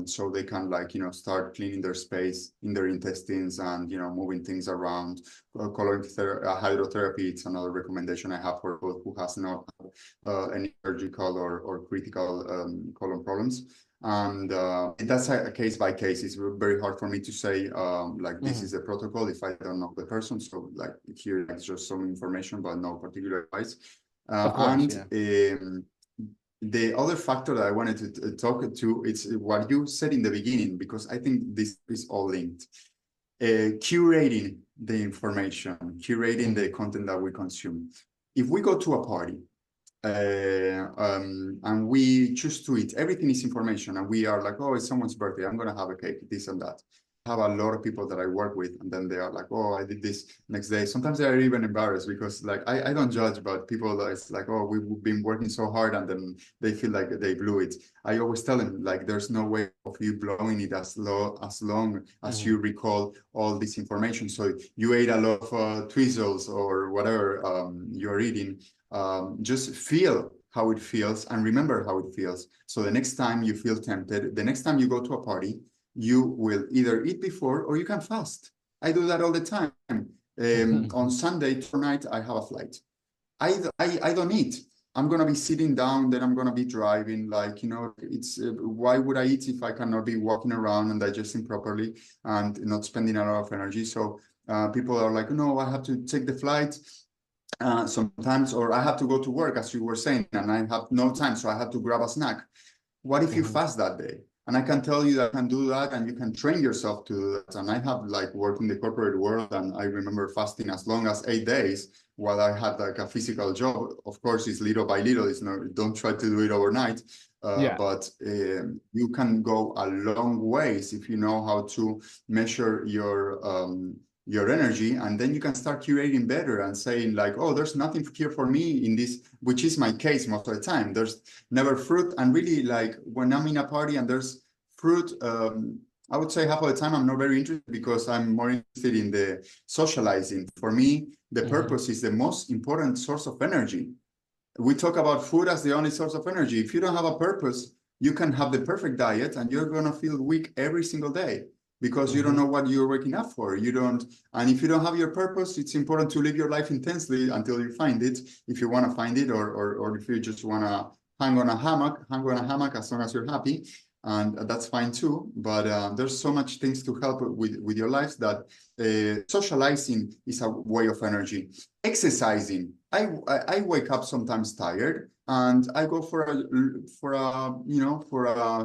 so they can start cleaning their space in their intestines and moving things around. Colon hydrotherapy, it's another recommendation I have for those who has not any surgical or critical colon problems. And that's a case by case. It's very hard for me to say this is the protocol if I don't know the person. So here it's just some information, but no particular advice. The other factor that I wanted to talk to is what you said in the beginning, because I think this is all linked. Curating the information, curating the content that we consume. If we go to a party, and we choose to eat, everything is information, and we are like, oh, it's someone's birthday, I'm gonna have a cake, this and that. I have a lot of people that I work with, and then they are like, oh, I did this next day. Sometimes they are even embarrassed, because I don't judge, but people that it's like, oh, we've been working so hard, and then they feel like they blew it. I always tell them, there's no way of you blowing it as long as you recall all this information. So you ate a lot of Twizzlers or whatever you're eating. Just feel how it feels and remember how it feels. So the next time you feel tempted, the next time you go to a party, you will either eat before or you can fast. I do that all the time. On Sunday tonight, I have a flight. I don't eat. I'm going to be sitting down, then I'm going to be driving. It's why would I eat if I cannot be walking around and digesting properly and not spending a lot of energy? So people are like, no, I have to take the flight. Sometimes, or I have to go to work, as you were saying, and I have no time, so I have to grab a snack. What if you fast that day? And I can tell you that I can do that, and you can train yourself to do that. And I have worked in the corporate world, and I remember fasting as long as 8 days while I had a physical job. Of course, it's little by little. It's not, don't try to do it overnight. But you can go a long ways if you know how to measure your energy, and then you can start curating better and saying oh, there's nothing here for me in this, which is my case most of the time. There's never fruit, and really when I'm in a party and there's fruit, I would say half of the time I'm not very interested, because I'm more interested in the socializing. For me, the purpose is the most important source of energy. We talk about food as the only source of energy. If you don't have a purpose, you can have the perfect diet and you're going to feel weak every single day. because you don't know what you're waking up for. You don't, and if you don't have your purpose, it's important to live your life intensely until you find it, if you want to find it, or if you just want to hang on a hammock as long as you're happy. And that's fine too. But there's so much things to help with your lives that socializing is a way of energy. Exercising. I wake up sometimes tired, and I go for a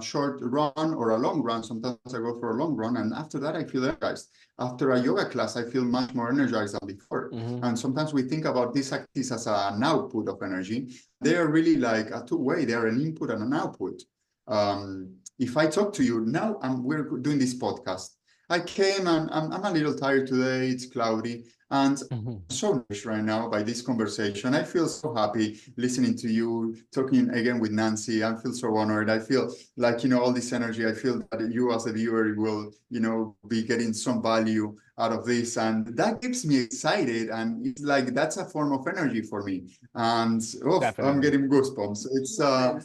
short run or a long run. Sometimes I go for a long run, and after that I feel energized. After a yoga class, I feel much more energized than before. And sometimes we think about these activities as an output of energy. They are really like a two-way. They are an input and an output. If I talk to you now, we're doing this podcast. I came and I'm a little tired today. It's cloudy, and I'm so nourished right now by this conversation. I feel so happy listening to you, talking again with Nancy. I feel so honored. I feel like, all this energy. I feel that you as a viewer will, be getting some value out of this, and that keeps me excited. And it's like that's a form of energy for me. And I'm getting goosebumps. It's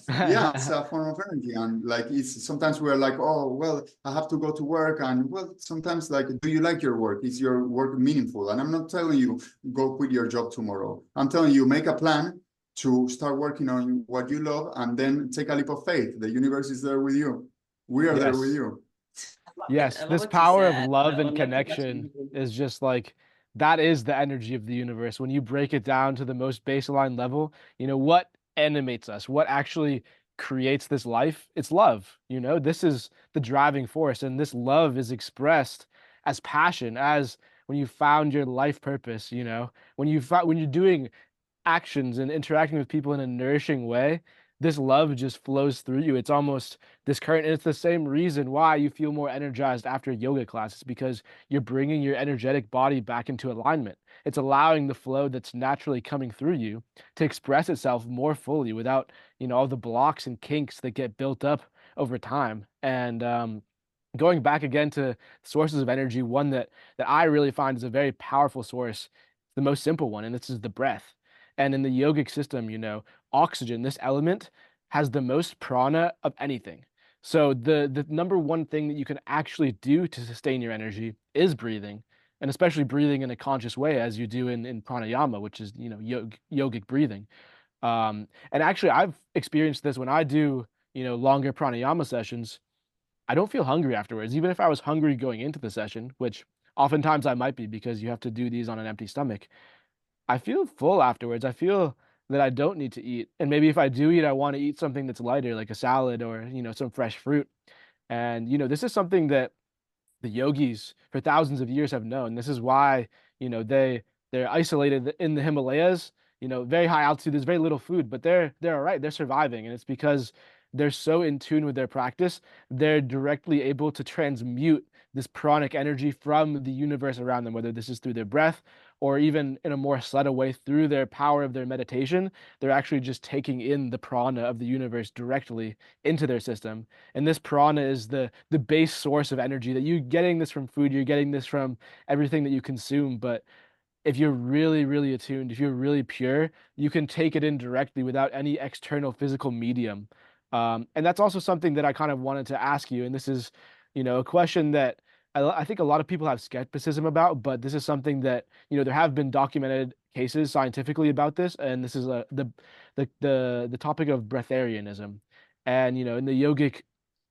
yeah, it's a form of energy. And like, it's sometimes we're like, oh well, I have to go to work, and well, sometimes like, do you like your work? Is your work meaningful? And I'm not telling you go quit your job tomorrow. I'm telling you, make a plan to start working on what you love, and then take a leap of faith. The universe is there with you. We are there with you. Yes, this power of love and connection is just like, that is the energy of the universe. When you break it down to the most baseline level, what animates us, what actually creates this life? It's love. This is the driving force, and this love is expressed as passion, as when you found your life purpose, when you're doing actions and interacting with people in a nourishing way, this love just flows through you. It's almost this current, and it's the same reason why you feel more energized after yoga classes, because you're bringing your energetic body back into alignment. It's allowing the flow that's naturally coming through you to express itself more fully without, all the blocks and kinks that get built up over time. And going back again to sources of energy, one that I really find is a very powerful source, the most simple one, and this is the breath. And in the yogic system, oxygen, this element, has the most prana of anything. So the number one thing that you can actually do to sustain your energy is breathing, and especially breathing in a conscious way, as you do in pranayama, which is, yogic breathing. And actually, I've experienced this when I do, longer pranayama sessions. I don't feel hungry afterwards, even if I was hungry going into the session, which oftentimes I might be because you have to do these on an empty stomach. I feel full afterwards. I feel that I don't need to eat. And maybe if I do eat, I want to eat something that's lighter, like a salad or, some fresh fruit. And, this is something that the yogis for thousands of years have known. This is why, they're isolated in the Himalayas, very high altitude. There's very little food, but they're all right. They're surviving. And it's because they're so in tune with their practice. They're directly able to transmute this pranic energy from the universe around them, whether this is through their breath or even in a more subtle way through their power of their meditation. They're actually just taking in the prana of the universe directly into their system. And this prana is the base source of energy, that you're getting this from food, you're getting this from everything that you consume. But if you're really, really attuned, if you're really pure, you can take it in directly without any external physical medium. And that's also something that I kind of wanted to ask you. And this is, a question that I think a lot of people have skepticism about, but this is something that, there have been documented cases scientifically about this. And this is the topic of breatharianism. And, in the yogic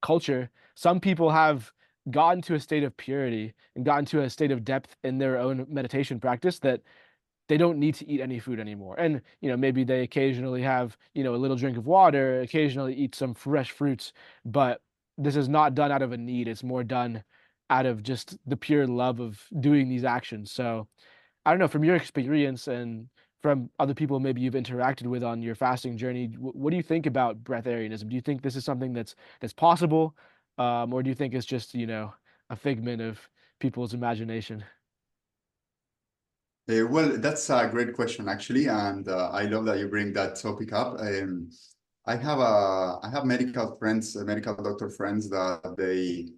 culture, some people have gotten to a state of purity and gotten to a state of depth in their own meditation practice that they don't need to eat any food anymore. And, maybe they occasionally have, a little drink of water, occasionally eat some fresh fruits, but this is not done out of a need. It's more done out of just the pure love of doing these actions. So I don't know, from your experience and from other people maybe you've interacted with on your fasting journey, what do you think about breatharianism? Do you think this is something that's possible, or do you think it's just, a figment of people's imagination? Well, that's a great question, actually, and I love that you bring that topic up. I have medical friends, medical doctor friends, that they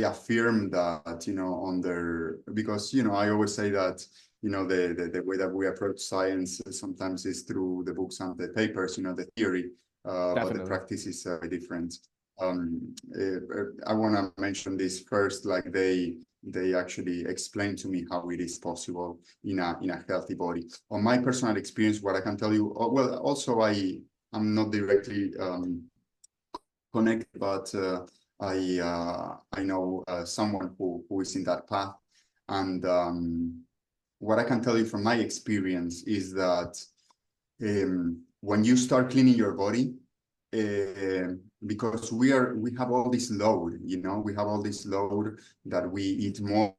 affirm that, on their, because I always say that, the way that we approach science sometimes is through the books and the papers, the theory, but the practice is different. I want to mention this first, like they actually explained to me how it is possible in a healthy body. On my personal experience, what I can tell you, well, also I'm not directly connected, but I know someone who is in that path, and what I can tell you from my experience is that when you start cleaning your body, because we have all this load, we have all this load that we eat more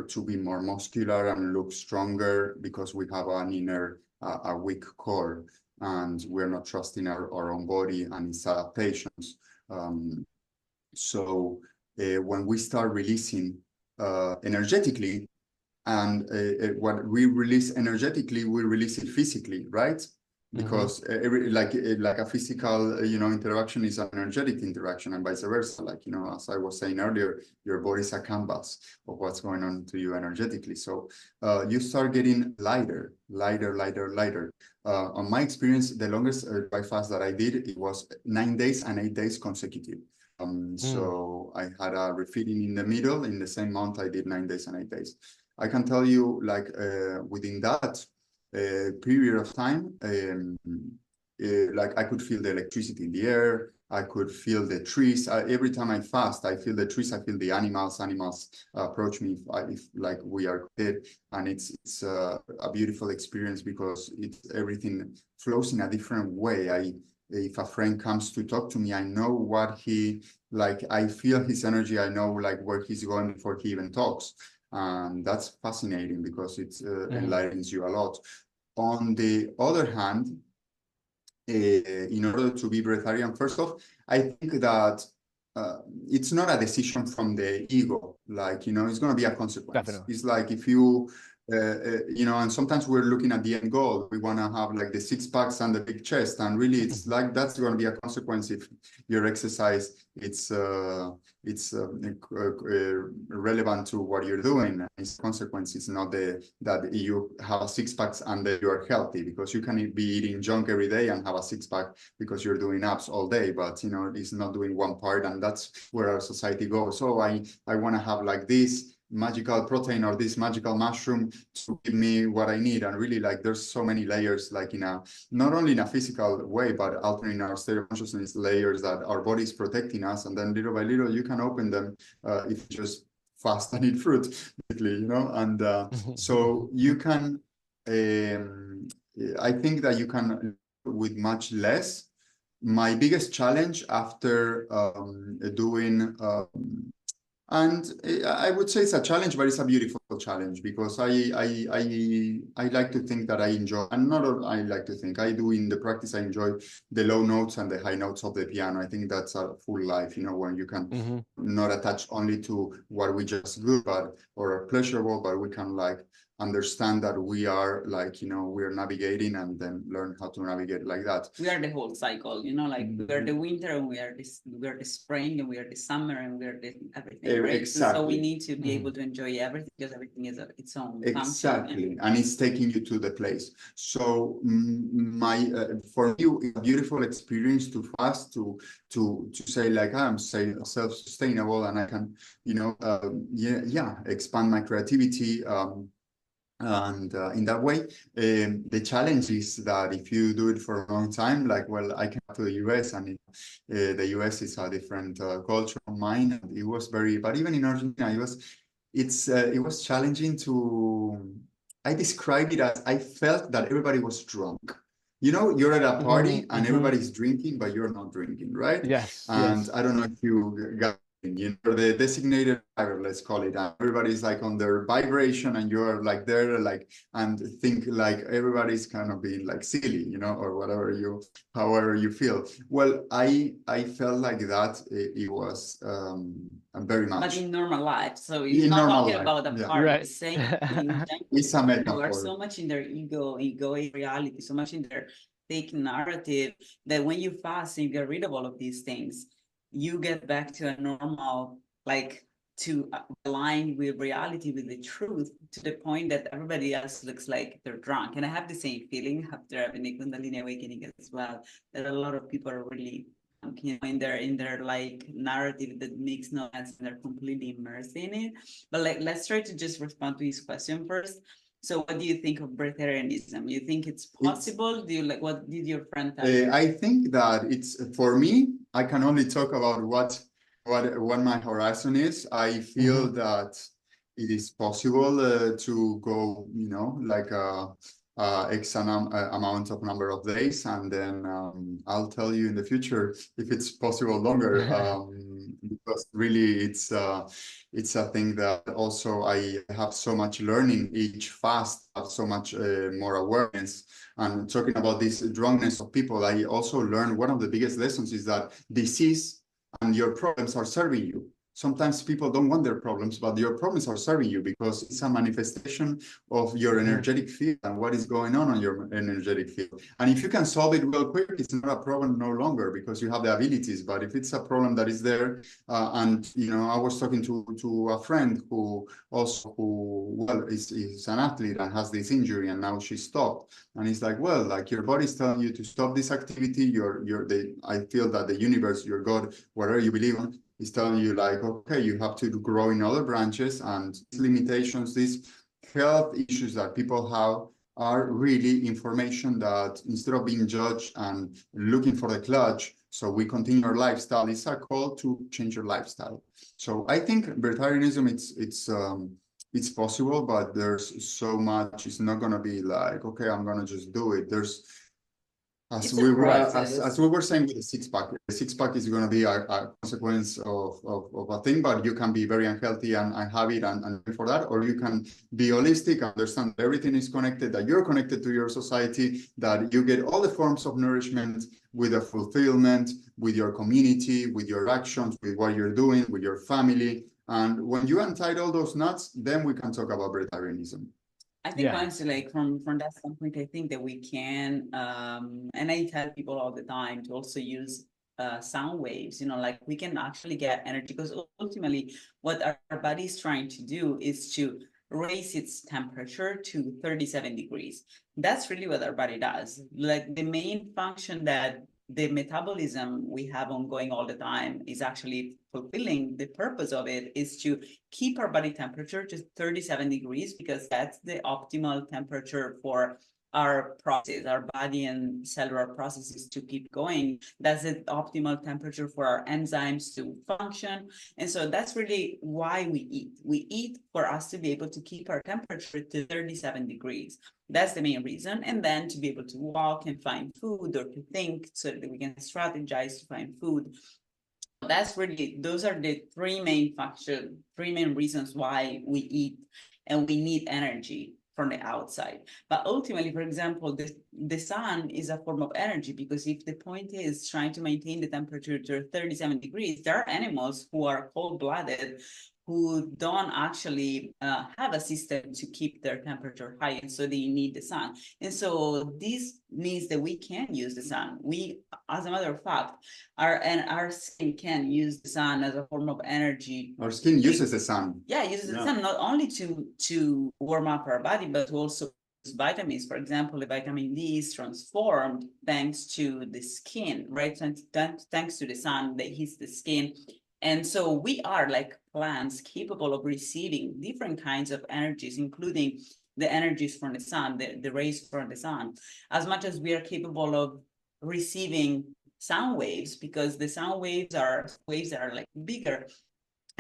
to be more muscular and look stronger because we have an inner a weak core, and we're not trusting our own body and its adaptations. So when we start releasing energetically, and what we release energetically, we release it physically, right? Because like a physical, interaction is an energetic interaction, and vice versa. Like, as I was saying earlier, your body is a canvas of what's going on to you energetically. So you start getting lighter. On my experience, the longest dry fast that I did, it was 9 days and 8 days consecutive. So I had a refeeding in the middle. In the same month, I did 9 days and 8 days. I can tell you, like, within that period of time, like I could feel the electricity in the air. I could feel the trees. Every time I fast, I feel the trees. I feel the animals. Animals approach me if like we are dead, and it's a beautiful experience because everything flows in a different way. If a friend comes to talk to me, I know what he like. I feel his energy. I know like where he's going before he even talks. And that's fascinating because it enlightens you a lot. On the other hand, in order to be breatharian, first off, I think that it's not a decision from the ego. Like, it's going to be a consequence. Definitely. It's like if you, and sometimes we're looking at the end goal. We want to have like the 6 packs and the big chest. And really, it's like that's going to be a consequence if your exercise, it's relevant to what you're doing. Its consequence is not that you have a 6 packs and that you are healthy, because you can be eating junk every day and have a 6 pack because you're doing abs all day, but it's not doing one part, and that's where our society goes. So I want to have like this magical protein or this magical mushroom to give me what I need. And really, like, there's so many layers, like not only in a physical way, but altering our state of consciousness, layers that our body is protecting us. And then little by little, you can open them if you just fast and eat fruit, basically, and so you can, I think that you can with much less. My biggest challenge after doing and I would say it's a challenge, but it's a beautiful challenge, because I like to think that I enjoy, and not all, I like to think, I do in the practice, I enjoy the low notes and the high notes of the piano. I think that's a full life, when you can not attach only to what we just good, or pleasurable, but we can like understand that we are like, we're navigating, and then learn how to navigate like that. We are the whole cycle, like we're the winter, and we're the spring, and we are the summer, and we're the everything, right? Exactly. So we need to be able to enjoy everything, because everything is its own exactly, and it's taking you to the place. So for me, it's a beautiful experience to fast, to say like, I'm self-sustainable, and I can expand my creativity. And in that way, the challenge is that if you do it for a long time, like, well, I came to the US, and the US is a different culture from mine. It was but even in Argentina, it was challenging to. I described it as I felt that everybody was drunk. You're at a party and everybody's drinking, but you're not drinking, right? Yes. And yes. I don't know if you got the designated driver, let's call it, and everybody's like on their vibration, and you're like there, like, and think like everybody's kind of being like silly, or however you feel. Well, I felt like that it was very much. But in normal life, so it's not talking about a party. Right. Saying it's a metaphor. People are so much in their egoic reality, so much in their fake narrative, that when you fast and you get rid of all of these things, you get back to a normal, like, to align with reality, with the truth, to the point that everybody else looks like they're drunk. And I have the same feeling after having a Kundalini awakening as well, that a lot of people are really in their like narrative that makes no sense, and they're completely immersed in it. But like, let's try to just respond to his question first. So what do you think of breatharianism? You think it's possible? Do you like, what did your friend tell you? I think that it's, for me, I can only talk about what my horizon is. I feel that it is possible to go, like amount of number of days, and then I'll tell you in the future if it's possible longer. Because really, it's a thing that also I have so much learning each fast, have so much more awareness. And talking about this drunkenness of people, I also learned one of the biggest lessons is that disease and your problems are serving you. Sometimes people don't want their problems, but your problems are serving you because it's a manifestation of your energetic field and what is going on your energetic field. And if you can solve it real quick, it's not a problem no longer because you have the abilities. But if it's a problem that is there, and I was talking to a friend who is an athlete and has this injury, and now she stopped. And it's like, well, like your body's telling you to stop this activity. I feel that the universe, your God, whatever you believe in, is telling you like, okay, you have to grow in other branches, and limitations, these health issues that people have are really information that instead of being judged and looking for the clutch, so we continue our lifestyle, it's a call to change your lifestyle. So I think vegetarianism, it's possible, but there's so much, it's not going to be like, okay, I'm going to just do it. There's, as we were saying with the six pack is going to be a consequence of a thing, but you can be very unhealthy and have it and for that, or you can be holistic, understand that everything is connected, that you're connected to your society, that you get all the forms of nourishment with a fulfillment, with your community, with your actions, with what you're doing, with your family. And when you untie all those knots, then we can talk about vegetarianism. I think honestly, like from that standpoint, I think that we can, and I tell people all the time to also use sound waves, like we can actually get energy, because ultimately what our body is trying to do is to raise its temperature to 37 degrees. That's really what our body does. Like the main function that the metabolism we have ongoing all the time is actually fulfilling. The purpose of it is to keep our body temperature to 37 degrees, because that's the optimal temperature for our process, our body and cellular processes to keep going. That's the optimal temperature for our enzymes to function. And so that's really why we eat. We eat for us to be able to keep our temperature to 37 degrees. That's the main reason. And then to be able to walk and find food, or to think, so that we can strategize to find food. That's really, those are the three main reasons why we eat, and we need energy from the outside. But ultimately, for example, the sun is a form of energy, because if the point is trying to maintain the temperature to 37 degrees, there are animals who are cold-blooded, who don't actually have a system to keep their temperature high, and so they need the sun. And so this means that we can use the sun. We, as a matter of fact, our skin can use the sun as a form of energy. Our skin uses the sun. Yeah, uses the sun not only to warm up our body, but to also use vitamins. For example, the vitamin D is transformed thanks to the skin, right? Thanks to the sun that hits the skin. And so we are, like plants, capable of receiving different kinds of energies, including the energies from the sun, the rays from the sun, as much as we are capable of receiving sound waves, because the sound waves are waves that are like bigger,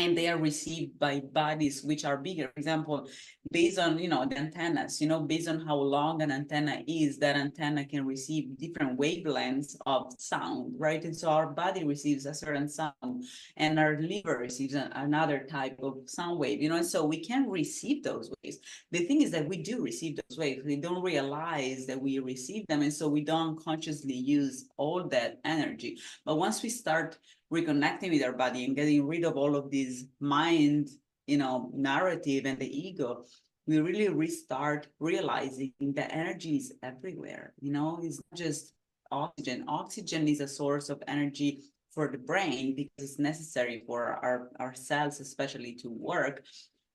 and they are received by bodies which are bigger. For example, based on, the antennas, based on how long an antenna is, that antenna can receive different wavelengths of sound, right? And so our body receives a certain sound, and our liver receives another type of sound wave, and so we can receive those waves. The thing is that we do receive those waves. We don't realize that we receive them, and so we don't consciously use all that energy. But once we start reconnecting with our body and getting rid of all of this mind, narrative and the ego, we really restart realizing that energy is everywhere. It's not just oxygen. Oxygen is a source of energy for the brain, because it's necessary for our cells, especially, to work.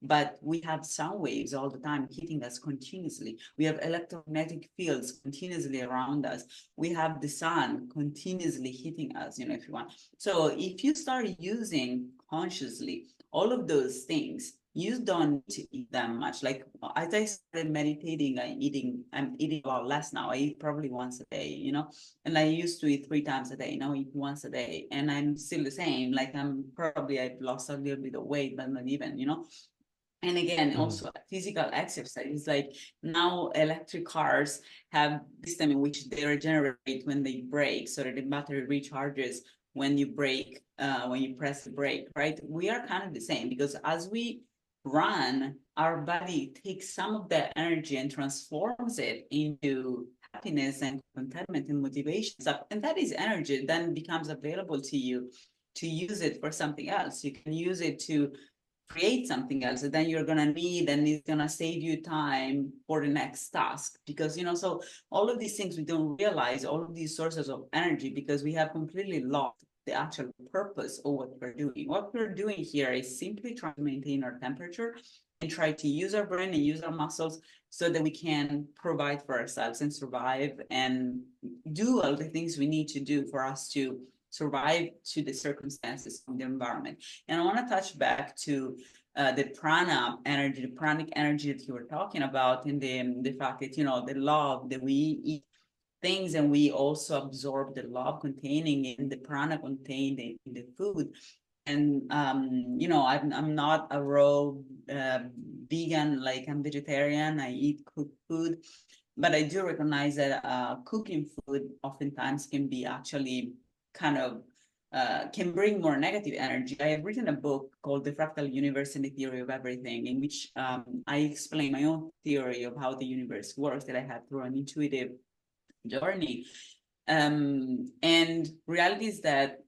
but we have sound waves all the time hitting us continuously. We have electromagnetic fields continuously around us. We have the sun continuously hitting us, if you want. So if you start using consciously all of those things, you don't need to eat them much. Like as I started meditating, I'm eating a lot less now. I eat probably once a day, and I used to eat 3 times a day. Now I eat once a day, and I'm still the same. Like I've lost a little bit of weight, but not even, And again, also physical exercise. Like now electric cars have a system in which they regenerate when they brake, so that the battery recharges when you brake, when you press the brake, right? We are kind of the same, because as we run, our body takes some of that energy and transforms it into happiness and contentment and motivation stuff. And that is energy then becomes available to you to use it for something else. You can use it to create something else that then you're going to need, and it's going to save you time for the next task. Because so all of these things we don't realize, all of these sources of energy, because we have completely lost the actual purpose of what we're doing. What we're doing here is simply trying to maintain our temperature and try to use our brain and use our muscles so that we can provide for ourselves and survive and do all the things we need to do for us to survive to the circumstances of the environment. And I want to touch back to the prana energy, the pranic energy that you were talking about, and the fact that, the love that we eat things and we also absorb the love containing in the prana contained in the food. And I'm not a raw vegan, like I'm vegetarian, I eat cooked food, but I do recognize that cooking food oftentimes can be actually kind of can bring more negative energy. I have written a book called The Fractal Universe and the Theory of Everything, in which I explain my own theory of how the universe works that I had through an intuitive journey. And reality is that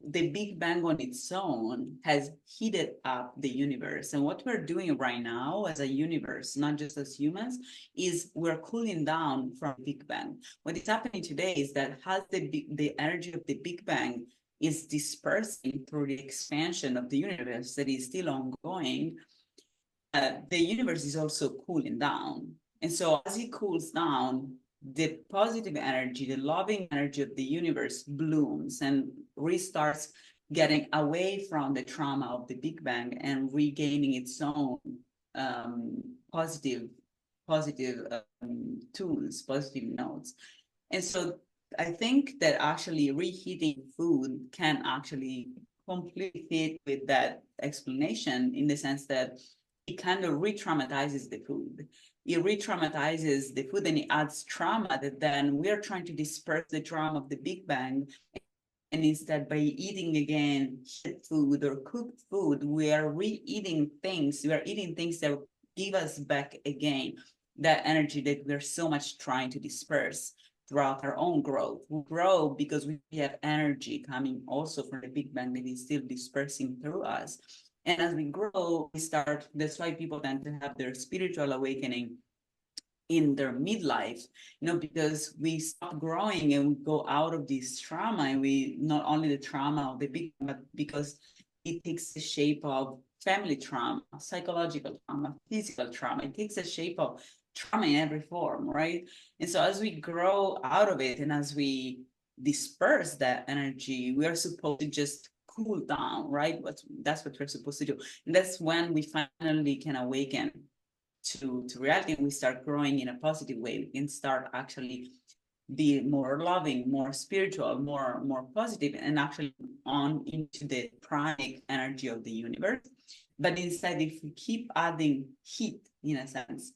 the Big Bang on its own has heated up the universe. And what we're doing right now as a universe, not just as humans, is we're cooling down from Big Bang. What is happening today is that as the energy of the Big Bang is dispersing through the expansion of the universe that is still ongoing, the universe is also cooling down. And so as it cools down, the positive energy, the loving energy of the universe blooms and restarts getting away from the trauma of the Big Bang and regaining its own positive tunes, positive notes. And so I think that actually reheating food can actually completely fit with that explanation, in the sense that it kind of re-traumatizes the food. It re-traumatizes the food and it adds trauma that then we're trying to disperse the trauma of the Big Bang. And instead, by eating again food or cooked food, we are re-eating things. We are eating things that give us back again that energy that we're so much trying to disperse throughout our own growth. We grow because we have energy coming also from the Big Bang that is still dispersing through us. And as we grow, that's why people tend to have their spiritual awakening in their midlife, because we stop growing and we go out of this trauma, and we not only the trauma of the Big Bang, but because it takes the shape of family trauma, psychological trauma, physical trauma. It takes the shape of trauma in every form, right? And so as we grow out of it and as we disperse that energy, we are supposed to just cool down, right? That's what we're supposed to do. And that's when we finally can awaken to reality, and we start growing in a positive way. We can start actually be more loving, more spiritual, more positive, and actually on into the pranic energy of the universe. But instead, if we keep adding heat, in a sense,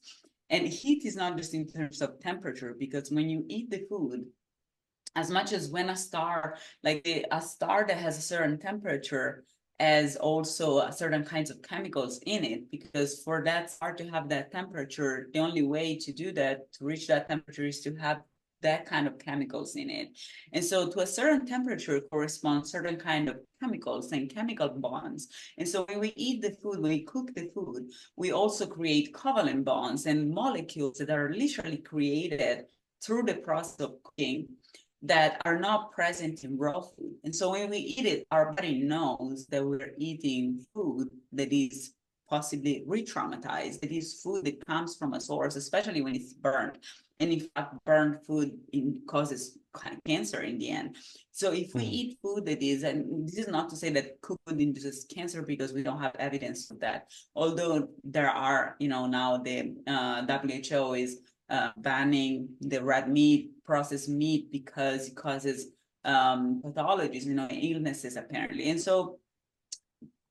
and heat is not just in terms of temperature, because when you eat the food, as much as when a star, a star that has a certain temperature, as also certain kinds of chemicals in it, because for that star to have that temperature, the only way to do that, to reach that temperature, is to have that kind of chemicals in it. And so to a certain temperature corresponds certain kind of chemicals and chemical bonds. And so when we eat the food, when we cook the food, we also create covalent bonds and molecules that are literally created through the process of cooking, that are not present in raw food. And so when we eat it, our body knows that we're eating food that is possibly re-traumatized. It is food that comes from a source, especially when it's burned. And in fact, burned food causes cancer in the end. So if we eat food that is, and this is not to say that cooked food induces cancer, because we don't have evidence of that. Although there are, now the WHO is banning the red meat, processed meat, because it causes pathologies, illnesses apparently. And so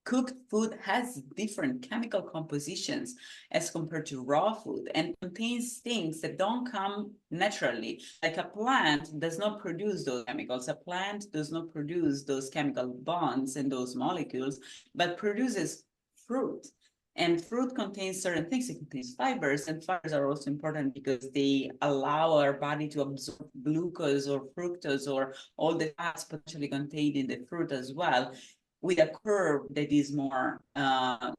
cooked food has different chemical compositions as compared to raw food, and contains things that don't come naturally. Like a plant does not produce those chemicals. A plant does not produce those chemical bonds and those molecules, but produces fruit. And fruit contains certain things. It contains fibers, and fibers are also important because they allow our body to absorb glucose or fructose or all the fats potentially contained in the fruit as well, with a curve that is more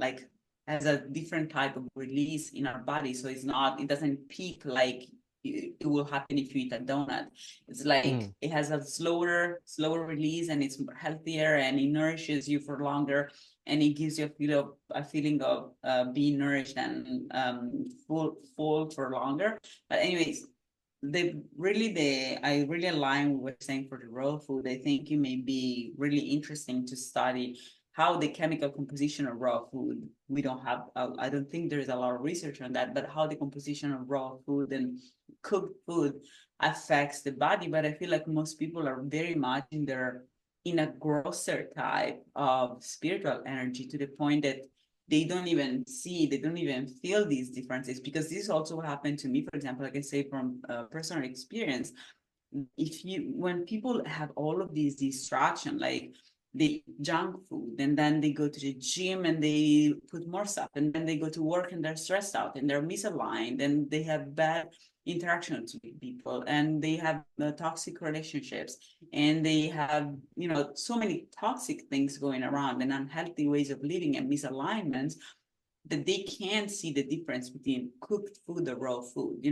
like has a different type of release in our body. So it doesn't peak like it will happen if you eat a donut. It's like it has a slower release, and it's healthier, and it nourishes you for longer, and it gives you a feeling of being nourished and full for longer. But anyways, I really align with what you're saying for the raw food. I think it may be really interesting to study how the chemical composition of raw food, I don't think there is a lot of research on that, but how the composition of raw food and cooked food affects the body. But I feel like most people are very much in a grosser type of spiritual energy, to the point that they don't even feel these differences. Because this also happened to me, for example, like I say, from personal experience. When people have all of these distraction, like they junk food, and then they go to the gym and they put more stuff, and then they go to work and they're stressed out and they're misaligned, and they have bad interactions with people, and they have toxic relationships, and they have so many toxic things going around, and unhealthy ways of living and misalignments, that they can't see the difference between cooked food or raw food.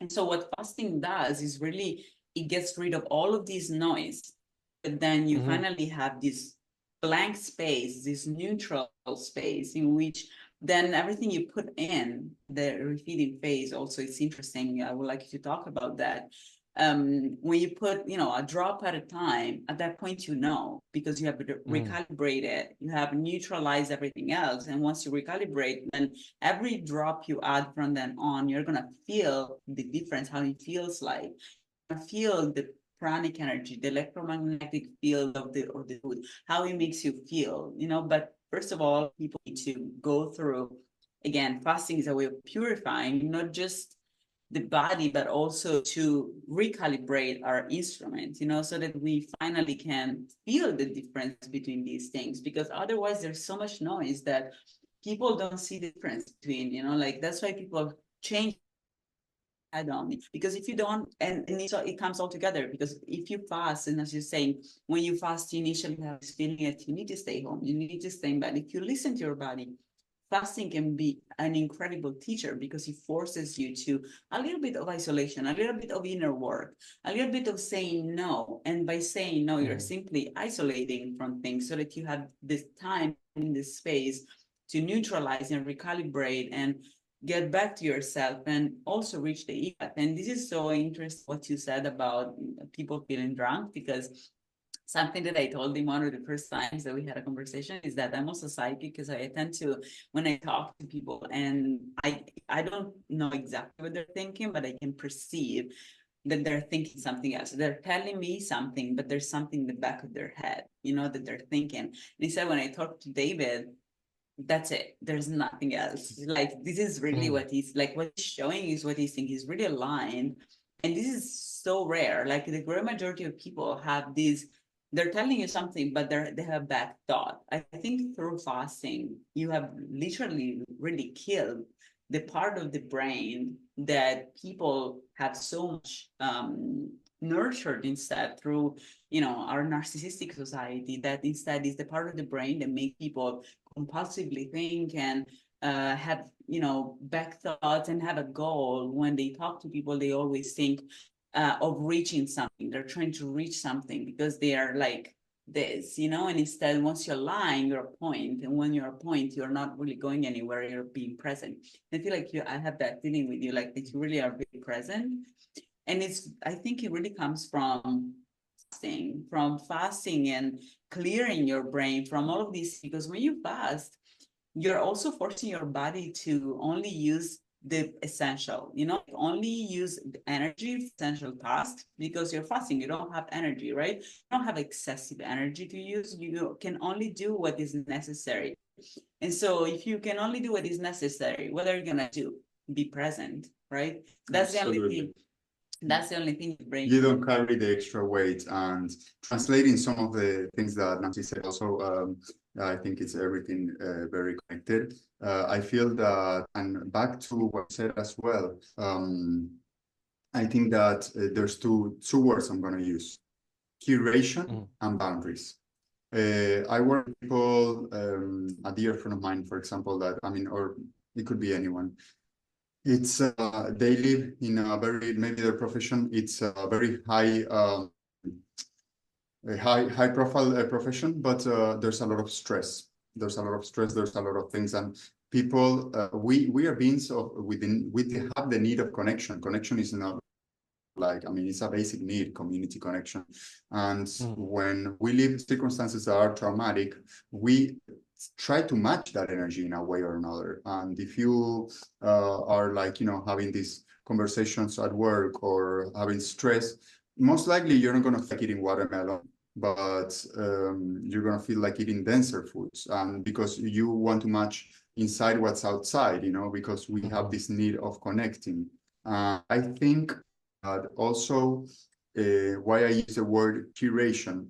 And so what fasting does is really, it gets rid of all of this noise, but then you finally have this blank space, this neutral space, in which then everything you put in the refeeding phase. Also, it's interesting, I would like you to talk about that. When you put a drop at a time, at that point, because you have recalibrated, you have neutralized everything else, and once you recalibrate, then every drop you add from then on, you're gonna feel the difference, how it feels like. Feel the pranic energy, the electromagnetic field of the food, how it makes you feel. But first of all, people need to go through, again, fasting is a way of purifying not just the body, but also to recalibrate our instruments, so that we finally can feel the difference between these things. Because otherwise there's so much noise that people don't see the difference between, like that's why people change head on me. Because if you don't, and it comes all together. Because if you fast, and as you're saying, when you fast, you initially have this feeling that you need to stay home, you need to stay in bed. If you listen to your body, fasting can be an incredible teacher, because it forces you to a little bit of isolation, a little bit of inner work, a little bit of saying no. And by saying no, you're simply isolating from things, so that you have this time in this space to neutralize and recalibrate and get back to yourself, and also reach the impact. And this is so interesting what you said about people feeling drunk, because something that I told him one of the first times that we had a conversation is that I'm also psychic, because I tend to, when I talk to people, and I don't know exactly what they're thinking, but I can perceive that they're thinking something else. They're telling me something, but there's something in the back of their head, that they're thinking. And he said, when I talked to David, that's it. There's nothing else. Like, this is really what he's like, what he's showing is what he's thinking. He's really aligned. And this is so rare. Like, the great majority of people have these, they're telling you something, but they have bad thought. I think through fasting, you have literally really killed the part of the brain that people have so much nurtured instead through, our narcissistic society, that instead is the part of the brain that make people compulsively think and have back thoughts and have a goal. When they talk to people, they always think of reaching something. They're trying to reach something because they are like this, and instead, once you're lying, you're a point. And when you're a point, you're not really going anywhere, you're being present. I feel like I have that feeling with you, like that you really are really present. And I think it really comes from fasting and clearing your brain from all of these, because when you fast, you're also forcing your body to only use the essential, only use the energy essential tasks, because you're fasting, you don't have energy, right? You don't have excessive energy to use. You can only do what is necessary. And so if you can only do what is necessary, what are you gonna do? Be present, right? That's the only Absolutely. thing. That's the only thing you bring. You don't carry the extra weight. And translating some of the things that Nancy said also, I think it's everything very connected. I feel that, and back to what I said as well, I think that there's two words I'm going to use: curation and boundaries. I work with people, a dear friend of mine, for example, or it could be anyone. It's they live in a very, maybe their profession, it's a very high profile profession, but there's a lot of stress. There's a lot of stress. There's a lot of things, and people. We are beings of within. We have the need of connection. Connection is not it's a basic need, community connection. And when we live circumstances that are traumatic, we try to match that energy in a way or another. And if you are having these conversations at work or having stress, most likely you're not going to feel like eating watermelon, but you're going to feel like eating denser foods. And because you want to match inside what's outside, because we have this need of connecting. I think also why I use the word curation,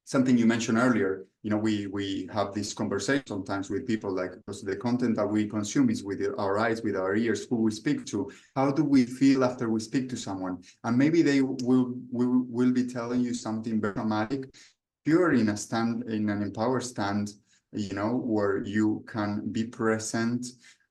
something you mentioned earlier, we have this conversation sometimes with people, like, because the content that we consume is with our eyes, with our ears, who we speak to. How do we feel after we speak to someone? And maybe they will be telling you something very traumatic. You're in an empowered stand, where you can be present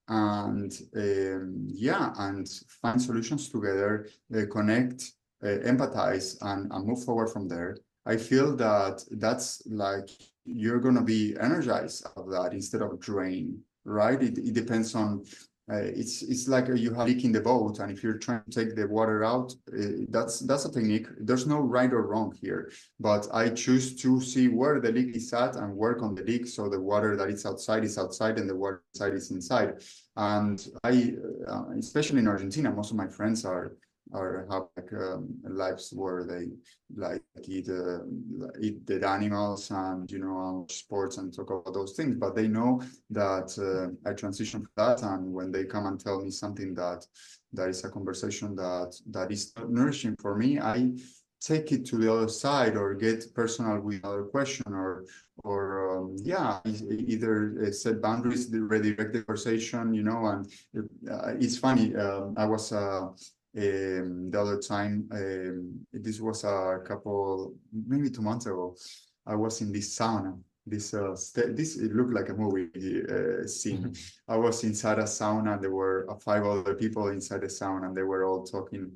and and find solutions together, connect, empathize, and move forward from there. I feel that that's like you're gonna be energized out of that instead of drained, right? It depends on. It's like you have a leak in the boat, and if you're trying to take the water out, that's a technique. There's no right or wrong here, but I choose to see where the leak is at and work on the leak, so the water that is outside, and the water inside is inside. And especially in Argentina, most of my friends have lives where they eat dead animals and sports and talk about those things, but they know that I transition from that, and when they come and tell me something that is a conversation that is nourishing for me, I take it to the other side or get personal with another question, or either set boundaries, redirect the conversation, and it's funny. I was the other time, this was a couple, maybe 2 months ago, I was in this sauna. It looked like a movie scene. I was inside a sauna, and there were 5 other people inside the sauna, and they were all talking,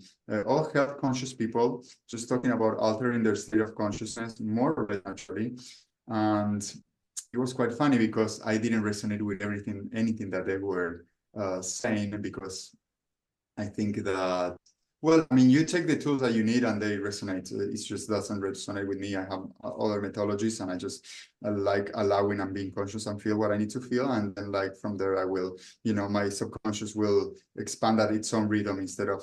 all health conscious people, just talking about altering their state of consciousness, more or less naturally. And it was quite funny because I didn't resonate with anything that they were saying, because I think that, well, you take the tools that you need and they resonate. It just doesn't resonate with me. I have other methodologies, and I just like allowing and being conscious and feel what I need to feel. And then from there, I will, my subconscious will expand at its own rhythm, instead of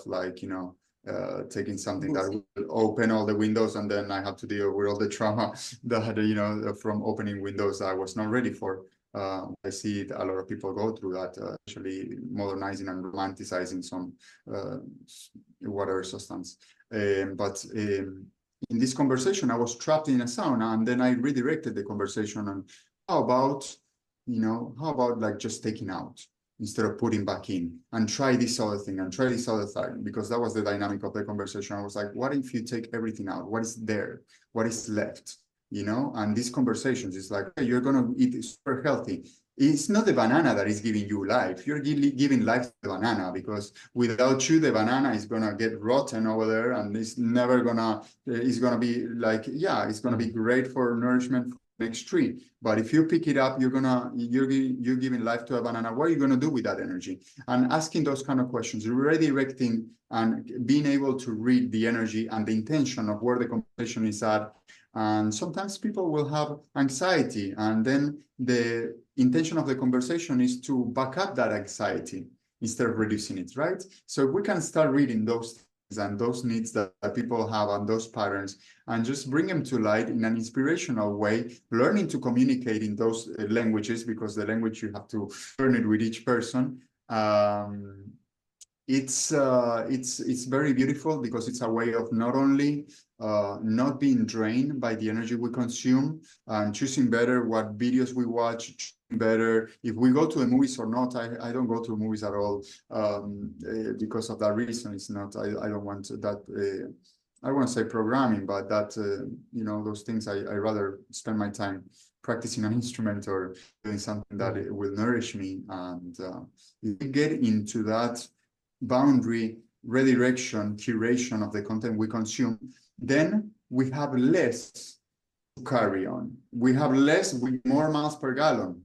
taking something that will open all the windows, and then I have to deal with all the trauma that, from opening windows I was not ready for. I see a lot of people go through that, especially modernizing and romanticizing some water substance. But in this conversation, I was trapped in a sauna, and then I redirected the conversation on how about just taking out instead of putting back in, and try this other thing and try this other thing, because that was the dynamic of the conversation. I was like, what if you take everything out? What is there? What is left? and these conversations, it's like, hey, you're going to eat super healthy. It's not the banana that is giving you life. You're giving life to the banana, because without you, the banana is going to get rotten over there, and it's never going to, it's going to be like, yeah, it's going to be great for nourishment for the next tree. But if you pick it up, you're giving life to a banana. What are you going to do with that energy? And asking those kind of questions, redirecting and being able to read the energy and the intention of where the conversation is at. And sometimes people will have anxiety, and then the intention of the conversation is to back up that anxiety instead of reducing it, right? So we can start reading those things and those needs that people have and those patterns, and just bring them to light in an inspirational way, learning to communicate in those languages, because the language, you have to learn it with each person. It's very beautiful, because it's a way of not only not being drained by the energy we consume, and choosing better what videos we watch, choosing better if we go to the movies or not. I don't go to movies at all, because of that reason. It's not, I don't want that, I won't say programming, but that, those things, I rather spend my time practicing an instrument or doing something that it will nourish me. And if we get into that boundary, redirection, curation of the content we consume, then we have less to carry on. We have less with more miles per gallon.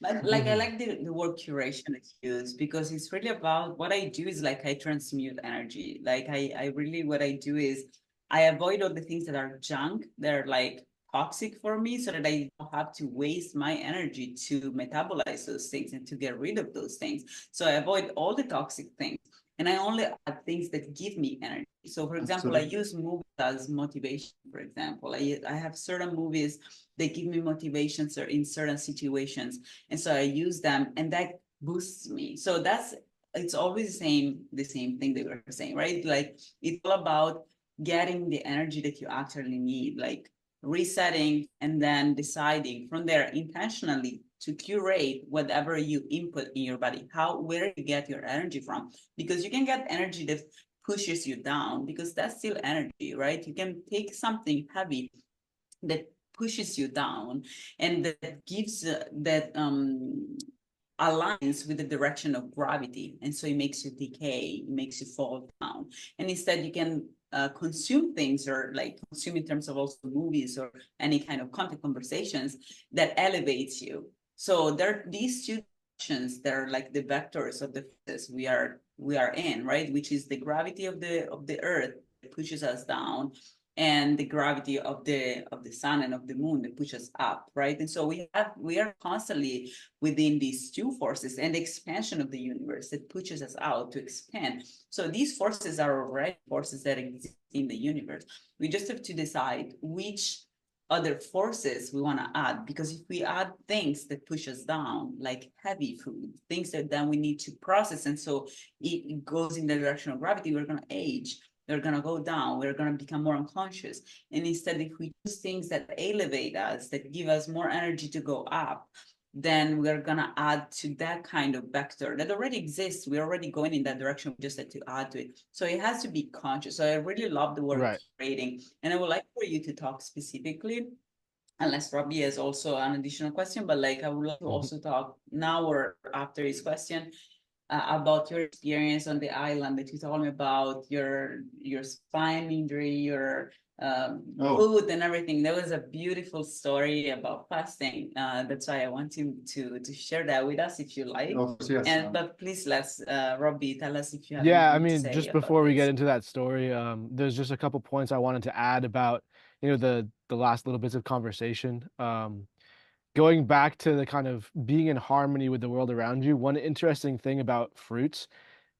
But like, I like the word curation is used, because it's really about, what I do is like, I transmute energy. Like I really, what I do is I avoid all the things that are junk, they're like toxic for me, so that I don't have to waste my energy to metabolize those things and to get rid of those things. So I avoid all the toxic things, and I only add things that give me energy. So for example, I use movies as motivation. For example, I have certain movies that give me motivations or in certain situations, and so I use them, and that boosts me. So it's always the same thing that we're saying, right? Like, it's all about getting the energy that you actually need, like resetting, and then deciding from there intentionally to curate whatever you input in your body. Where you get your energy from, because you can get energy that pushes you down, because that's still energy, right? You can take something heavy that pushes you down, and that gives that aligns with the direction of gravity, and so it makes you decay, it makes you fall down. And instead you can consume things, or like consume in terms of also movies or any kind of content, conversations that elevates you. So there are these two directions that are like the vectors of the forces we are in, right? Which is the gravity of the earth that pushes us down, and the gravity of the sun and of the moon that push us up, right? And so we are constantly within these two forces, and the expansion of the universe that pushes us out to expand. So these forces are already forces that exist in the universe. We just have to decide which other forces we want to add, because if we add things that push us down, like heavy food, things that then we need to process, and so it goes in the direction of gravity, we're going to age, we're going to go down, we're going to become more unconscious. And instead, if we choose things that elevate us, that give us more energy to go up, then we're going to add to that kind of vector that already exists. We're already going in that direction. We just have to add to it. So it has to be conscious. So I really love the word creating. And I would like for you to talk specifically, unless Robie has also an additional question, but like, I would like to also talk now or after his question, about your experience on the island, that you told me about your spine injury, your food and everything. That was a beautiful story about fasting. That's why I want him to share that with us, if you like. Yes. And but please, let's Robie, tell us if you have Yeah, I anything to mean, say just about before we get this. into that story, there's just a couple points I wanted to add about, the last little bits of conversation. Going back to the kind of being in harmony with the world around you, one interesting thing about fruits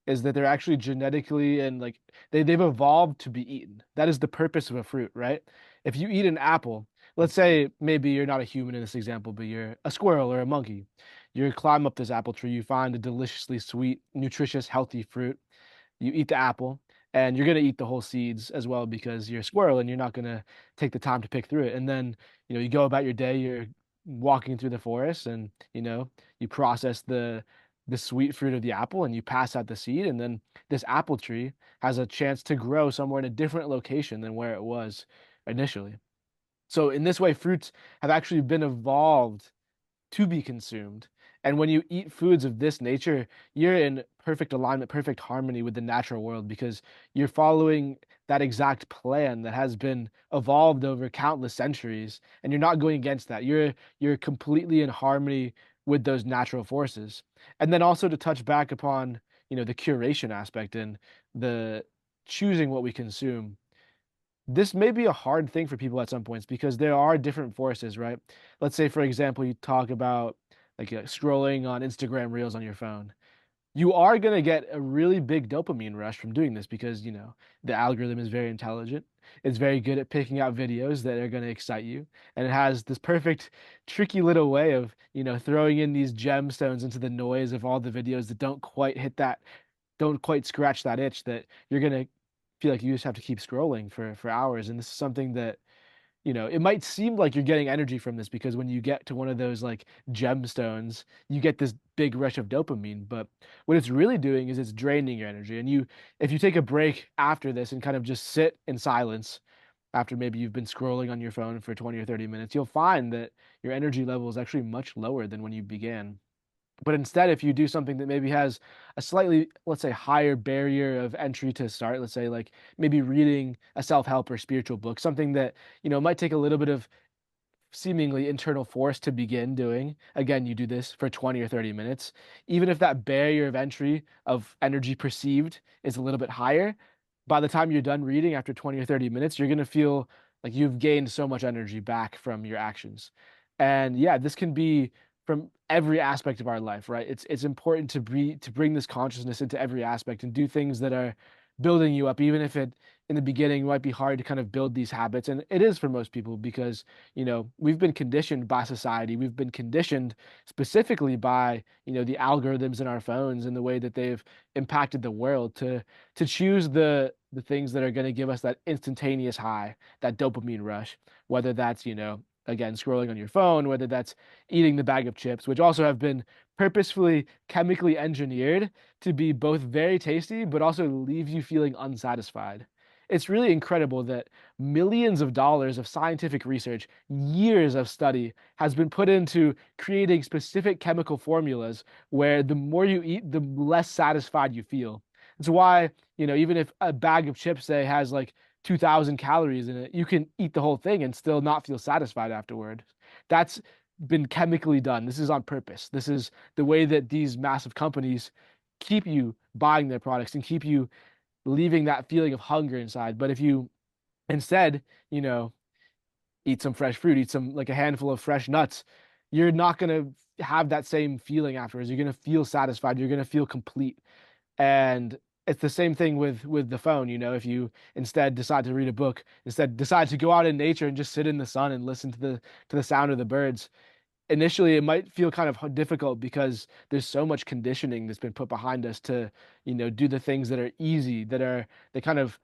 is that they're actually genetically and like they've evolved to be eaten. That is the purpose of a fruit, right? If you eat an apple, let's say maybe you're not a human in this example, but you're a squirrel or a monkey. You climb up this apple tree, you find a deliciously sweet, nutritious, healthy fruit. You eat the apple, and you're gonna eat the whole seeds as well, because you're a squirrel and you're not gonna take the time to pick through it. And then, you go about your day, you're walking through the forest, and you process the sweet fruit of the apple, and you pass out the seed, and then this apple tree has a chance to grow somewhere in a different location than where it was initially. So in this way, fruits have actually been evolved to be consumed. And when you eat foods of this nature, you're in perfect alignment, perfect harmony with the natural world because you're following that exact plan that has been evolved over countless centuries, and you're not going against that. You're completely in harmony with those natural forces. And then also to touch back upon, the curation aspect and the choosing what we consume, this may be a hard thing for people at some points because there are different forces, right? Let's say, for example, you talk about like scrolling on Instagram Reels on your phone. You are going to get a really big dopamine rush from doing this because, the algorithm is very intelligent. It's very good at picking out videos that are going to excite you. And it has this perfect, tricky little way of, throwing in these gemstones into the noise of all the videos that don't quite scratch that itch that you're going to feel like you just have to keep scrolling for hours. And this is something that, it might seem like you're getting energy from this because when you get to one of those like gemstones, you get this big rush of dopamine. But what it's really doing is it's draining your energy. And if you take a break after this and kind of just sit in silence after maybe you've been scrolling on your phone for 20 or 30 minutes, you'll find that your energy level is actually much lower than when you began. But instead, if you do something that maybe has a slightly, let's say, higher barrier of entry to start, let's say like maybe reading a self-help or spiritual book, something that, might take a little bit of seemingly internal force to begin doing. Again, you do this for 20 or 30 minutes. Even if that barrier of entry of energy perceived is a little bit higher, by the time you're done reading after 20 or 30 minutes, you're going to feel like you've gained so much energy back from your actions. And yeah, this can be from every aspect of our life, right? It's important to bring this consciousness into every aspect and do things that are building you up, even if it in the beginning might be hard to kind of build these habits. And it is for most people because, we've been conditioned by society. We've been conditioned specifically by, the algorithms in our phones and the way that they've impacted the world to choose the things that are going to give us that instantaneous high, that dopamine rush, whether that's, again, scrolling on your phone, whether that's eating the bag of chips, which also have been purposefully chemically engineered to be both very tasty, but also leave you feeling unsatisfied. It's really incredible that millions of dollars of scientific research, years of study has been put into creating specific chemical formulas where the more you eat, the less satisfied you feel. It's why, even if a bag of chips, say, has like 2,000 calories in it, you can eat the whole thing and still not feel satisfied afterward. That's been chemically done. This is on purpose. This is the way that these massive companies keep you buying their products and keep you leaving that feeling of hunger inside. But if you instead, eat some fresh fruit, eat some like a handful of fresh nuts, you're not going to have that same feeling afterwards. You're going to feel satisfied. You're going to feel complete. And it's the same thing with the phone, if you instead decide to read a book, instead decide to go out in nature and just sit in the sun and listen to the sound of the birds. Initially, it might feel kind of difficult because there's so much conditioning that's been put behind us to, do the things that are easy, they kind of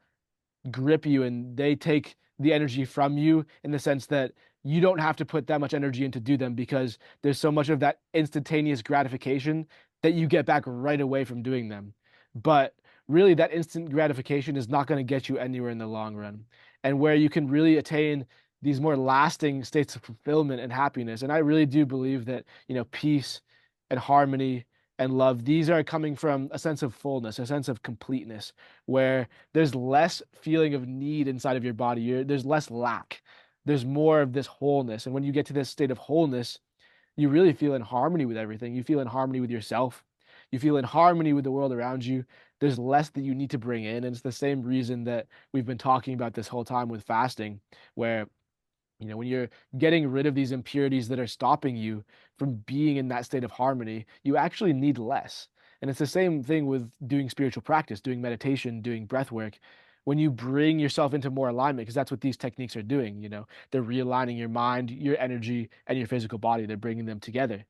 grip you and they take the energy from you in the sense that you don't have to put that much energy in to do them because there's so much of that instantaneous gratification that you get back right away from doing them. But really, that instant gratification is not going to get you anywhere in the long run. And where you can really attain these more lasting states of fulfillment and happiness. And I really do believe that, peace and harmony and love, these are coming from a sense of fullness, a sense of completeness, where there's less feeling of need inside of your body. There's less lack. There's more of this wholeness. And when you get to this state of wholeness, you really feel in harmony with everything. You feel in harmony with yourself. You feel in harmony with the world around you. There's less that you need to bring in. And it's the same reason that we've been talking about this whole time with fasting, where when you're getting rid of these impurities that are stopping you from being in that state of harmony, you actually need less. And it's the same thing with doing spiritual practice, doing meditation, doing breath work. When you bring yourself into more alignment, because that's what these techniques are doing, they're realigning your mind, your energy, and your physical body. They're bringing them together.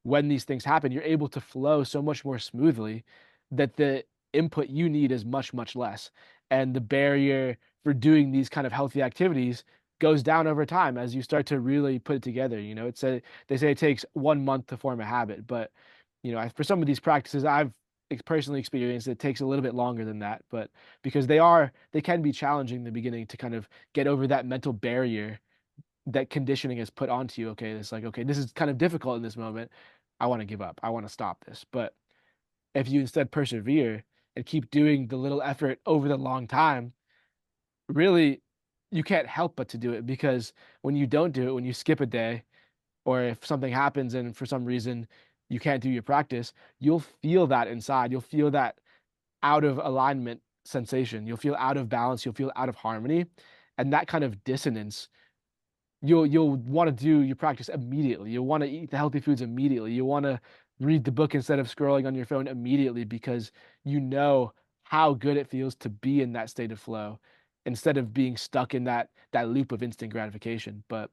When these things happen, you're able to flow so much more smoothly that the input you need is much, much less. And the barrier for doing these kind of healthy activities goes down over time as you start to really put it together. They say it takes 1 month to form a habit, but for some of these practices I've personally experienced, it takes a little bit longer than that. But because they can be challenging in the beginning to kind of get over that mental barrier that conditioning is put onto you. Okay, it's like, okay, this is kind of difficult in this moment. I want to give up. I want to stop this. But if you instead persevere and keep doing the little effort over the long time, really, you can't help but to do it, because when you don't do it, when you skip a day, or if something happens and for some reason you can't do your practice, you'll feel that inside. You'll feel that out of alignment sensation. You'll feel out of balance. You'll feel out of harmony. And that kind of dissonance, you'll want to do your practice immediately. You'll want to eat the healthy foods immediately. You want to read the book instead of scrolling on your phone immediately, because you know how good it feels to be in that state of flow instead of being stuck in that loop of instant gratification. But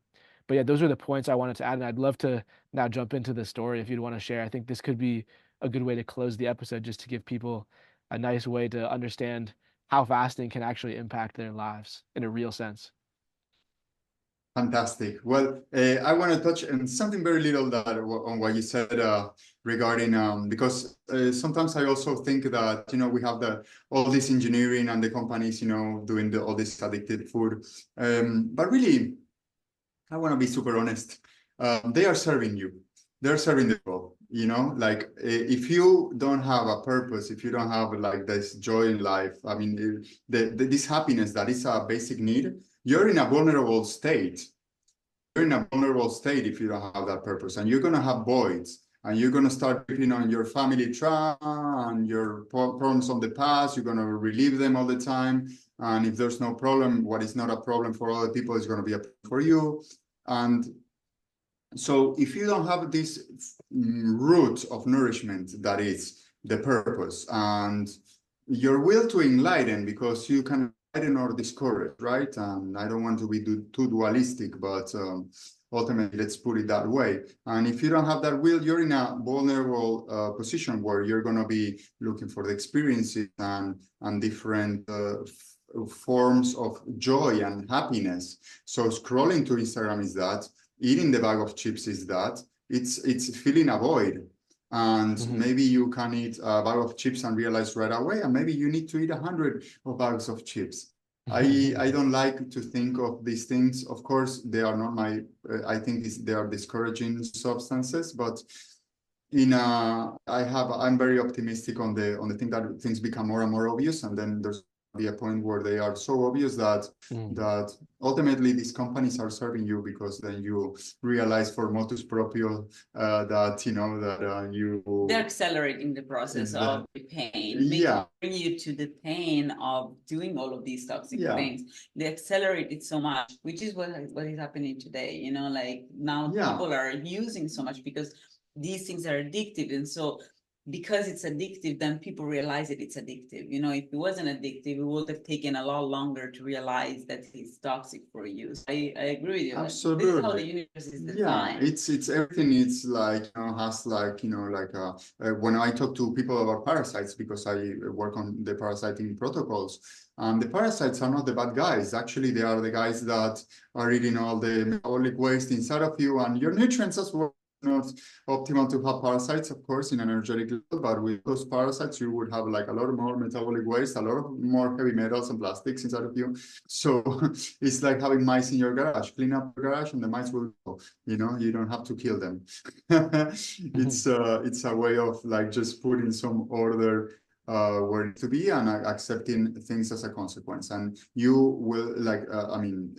yeah, those are the points I wanted to add, and I'd love to now jump into the story if you'd want to share. I think this could be a good way to close the episode, just to give people a nice way to understand how fasting can actually impact their lives in a real sense. Fantastic. Well, I want to touch on something very little that on what you said regarding because sometimes I also think that we have all this engineering and the companies doing all this addicted food, but really I want to be super honest. They are serving you. They're serving the goal. Like if you don't have a purpose, if you don't have like this joy in life, I mean, this happiness that is a basic need, you're in a vulnerable state. You're in a vulnerable state if you don't have that purpose, and you're going to have voids, and you're going to start picking on your family trauma and your problems from the past. You're going to relive them all the time. And if there's no problem, what is not a problem for other people is going to be a problem for you. And so if you don't have this root of nourishment, that is the purpose, and your will to enlighten, because you can enlighten or discourage, right? And I don't want to be too dualistic, but ultimately, let's put it that way. And if you don't have that will, you're in a vulnerable position where you're going to be looking for the experiences and different forms of joy and happiness. So scrolling to Instagram is that, eating the bag of chips is that, it's filling a void. And maybe you can eat a bag of chips and realize right away, and maybe you need to eat 100 of bags of chips. I don't like to think of these things. Of course, they are not I think they are discouraging substances, but I'm very optimistic on the thing that things become more and more obvious, and then there's be a point where they are so obvious that ultimately these companies are serving you, because then you realize for motus proprio that they're accelerating the process of the pain. They bring you to the pain of doing all of these toxic things. They accelerate it so much, which is what is happening today. Like now people are using so much because these things are addictive, and so because it's addictive, then people realize it's addictive. If it wasn't addictive, it would have taken a lot longer to realize that it's toxic for you. So I agree with you. Absolutely. This is how the universe is designed. It's everything. It's like has like when I talk to people about parasites, because I work on the parasiting protocols. And the parasites are not the bad guys. Actually, they are the guys that are eating all the metabolic waste inside of you and your nutrients as well. Not optimal to have parasites, of course, in an energetic level, but with those parasites, you would have like a lot more metabolic waste, a lot of more heavy metals and plastics inside of you. So it's like having mice in your garage. Clean up your garage and the mice will go. You don't have to kill them. It's a way of like just putting some order where to be, and accepting things as a consequence. And you will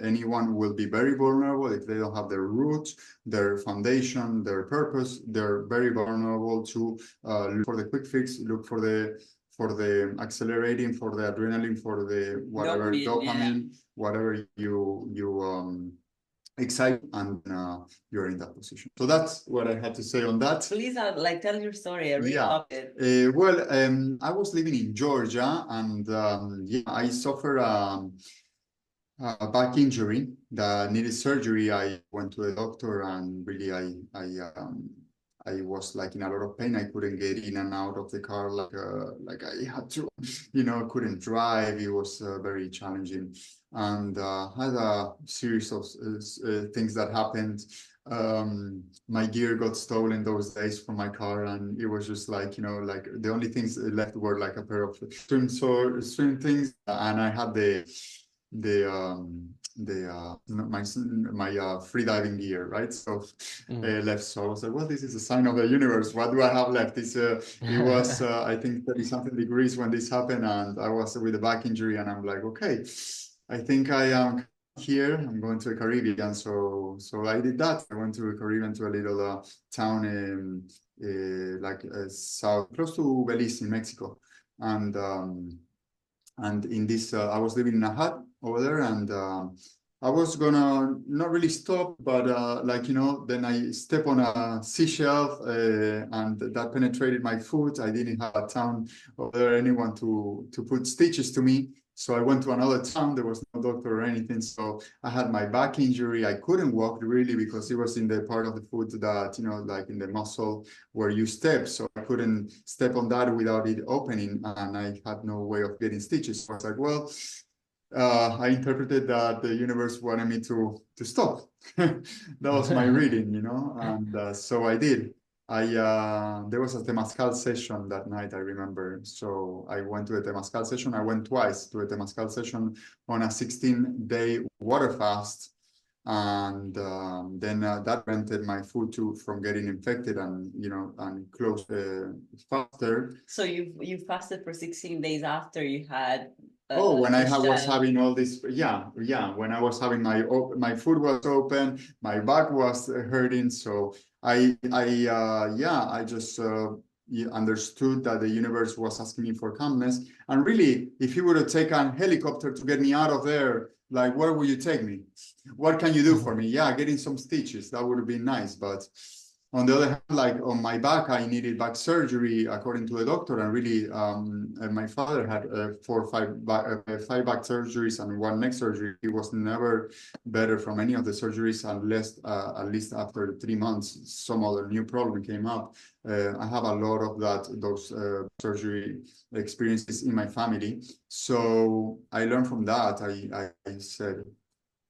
anyone will be very vulnerable if they don't have their roots, their foundation, their purpose. They're very vulnerable to look for the quick fix, look for the accelerating, for the adrenaline, for the whatever dopamine, whatever you excite, and you're in that position. So that's what I had to say on that. Please, tell your story. I really love it. I was living in Georgia, and I suffered a back injury that needed surgery. I went to a doctor, and really I was like in a lot of pain. I couldn't get in and out of the car like I had to, couldn't drive. It was very challenging, and had a series of things that happened. My gear got stolen those days from my car, and it was just like the only things left were like a pair of swim things, and I had the my free diving gear, right? So Mm. left. So I was like, well, this is a sign of the universe. What do I have left? It was I think 30 something degrees when this happened, and I was with a back injury, and I'm like, okay, I think I am here. I'm going to the Caribbean. So I did that. I went to the Caribbean, to a little town in south, close to Belize in Mexico, and in this I was living in a hut over there, and I was gonna not really stop, but then I step on a seashell, and that penetrated my foot. I didn't have a town over there, anyone to put stitches to me. So I went to another town. There was no doctor or anything. So I had my back injury. I couldn't walk really because it was in the part of the foot that, like in the muscle where you step. So I couldn't step on that without it opening, and I had no way of getting stitches. So I was like, well, I interpreted that the universe wanted me to stop. That was my reading, and so I did. There was a Temazcal session that night, I remember. So I went to a Temazcal session. I went twice to a Temazcal session on a 16-day water fast, and then that prevented my foot from getting infected and close faster. So you fasted for 16 days after you had Oh, when I the was shell. having all this, yeah. When I was having my foot was open, my back was hurting, so I just understood that the universe was asking me for calmness. And really, if you would have taken a helicopter to get me out of there, like, where would you take me? What can you do for me? Yeah, getting some stitches, that would have been nice, but on the other hand, like on my back, I needed back surgery according to the doctor, and really, and my father had 5 back surgeries and 1 neck surgery. He was never better from any of the surgeries, unless at least after 3 months, some other new problem came up. I have a lot of those surgery experiences in my family, so I learned from that. I said,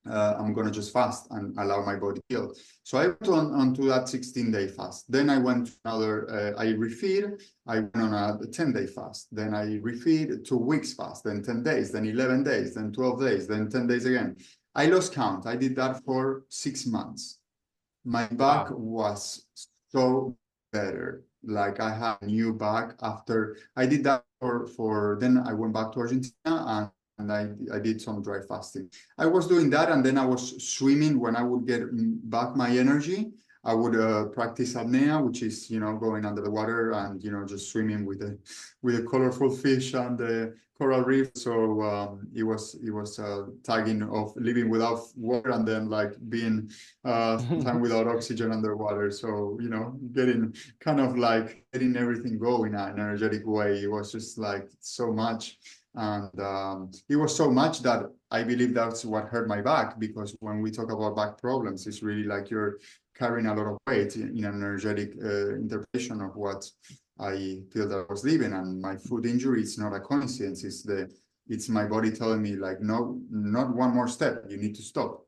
I'm going to just fast and allow my body to heal. So I went onto that 16-day fast. Then I went to another, I refeed. I went on a 10-day fast. Then I refeed, 2 weeks fast, then 10 days, then 11 days, then 12 days, then 10 days again. I lost count. I did that for 6 months. My back was so better. Like, I had a new back after I did that then I went back to Argentina, and I did some dry fasting. I was doing that, and then I was swimming. When I would get back my energy, I would practice apnea, which is, going under the water and, just swimming with a colorful fish and the coral reef. So it was tagging of living without water, and then like being time without oxygen underwater. So, getting kind of like getting everything going in an energetic way. It was just like so much. And it was so much that I believe that's what hurt my back, because when we talk about back problems, it's really like you're carrying a lot of weight in an energetic interpretation of what I feel that I was living. And my foot injury, it's not a coincidence. It's my body telling me, like, no, not one more step. You need to stop.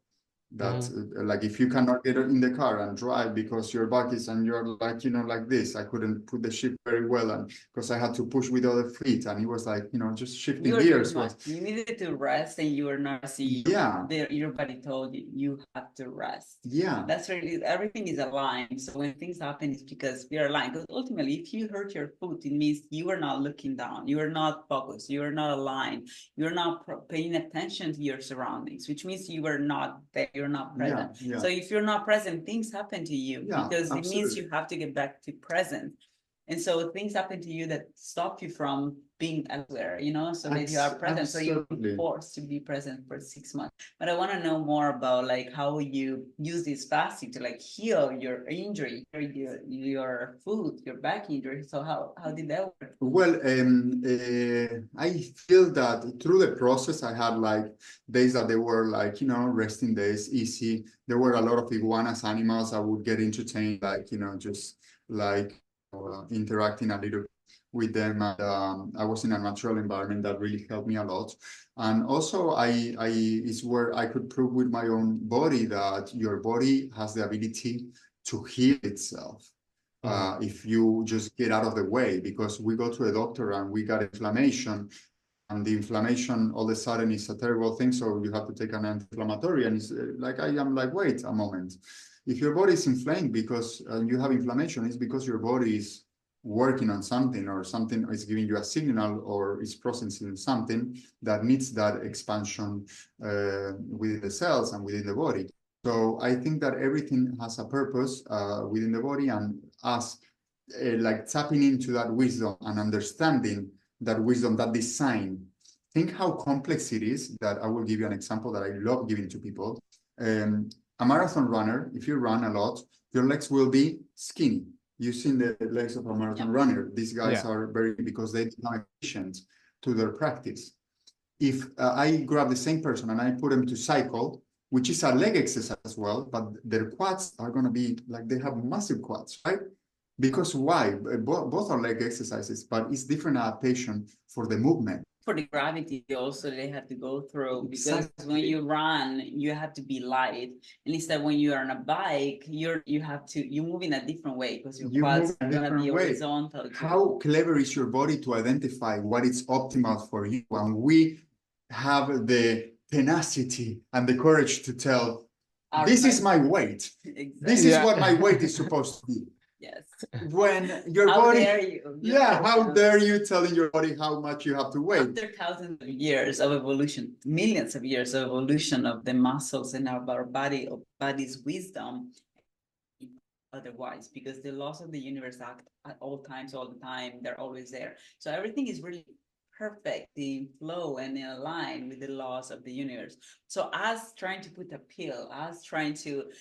That like, if you cannot get in the car and drive because your back is, and you're like, like this. I couldn't put the ship very well, and because I had to push with other feet, and it was like, just shifting gears. You needed to rest, and you were not seeing. Yeah. Your body told you have to rest. Yeah. That's really, everything is aligned. So when things happen, it's because we are aligned. Because ultimately, if you hurt your foot, it means you are not looking down. You are not focused. You are not aligned. You are not paying attention to your surroundings, which means you are not there. You're not present. Yeah. So if you're not present, things happen to you, because it means you have to get back to present. And so things happen to you that stop you from being elsewhere, so that you are present. Absolutely. So you're forced to be present for 6 months. But I want to know more about like how you use this fasting to like heal your injury, your foot, your back injury. So how did that work? Well, I feel that through the process, I had like days that they were like, resting days, easy. There were a lot of iguanas animals. I would get entertained, like, just like interacting a little with them. And I was in a natural environment that really helped me a lot. And also, I is where I could prove with my own body that your body has the ability to heal itself. If you just get out of the way, because we go to a doctor and we got inflammation, and the inflammation all of a sudden is a terrible thing, so you have to take an anti-inflammatory, and it's like, I am like, wait a moment. If your body is inflamed because you have inflammation, it's because your body is working on something, or something is giving you a signal, or is processing something that needs that expansion within the cells and within the body. So I think that everything has a purpose within the body, and us like tapping into that wisdom and understanding that wisdom, that design. Think how complex it is. That I will give you an example that I love giving to people. A marathon runner, if you run a lot, your legs will be skinny. You've seen the legs of a marathon runner. These guys are very, because they become efficient to their practice. If I grab the same person and I put them to cycle, which is a leg exercise as well, but their quads are going to be like, they have massive quads, right? Because why? Both are leg exercises, but it's different adaptation for the movement. For the gravity also they have to go through, because when you run, you have to be light. And instead, when you are on a bike, you move in a different way, because your quads are going to be horizontal. How clever is your body to identify what is optimal for you? And we have the tenacity and the courage to tell, this is my weight. Exactly. This is what my weight is supposed to be. Yes. When your body, how dare you telling your body how much you have to weigh? After thousands of years of evolution, millions of years of evolution of the muscles in our body's wisdom, otherwise, because the laws of the universe act at all times, all the time, they're always there. So everything is really perfect in flow and in line with the laws of the universe. So us trying to put a pill, us trying to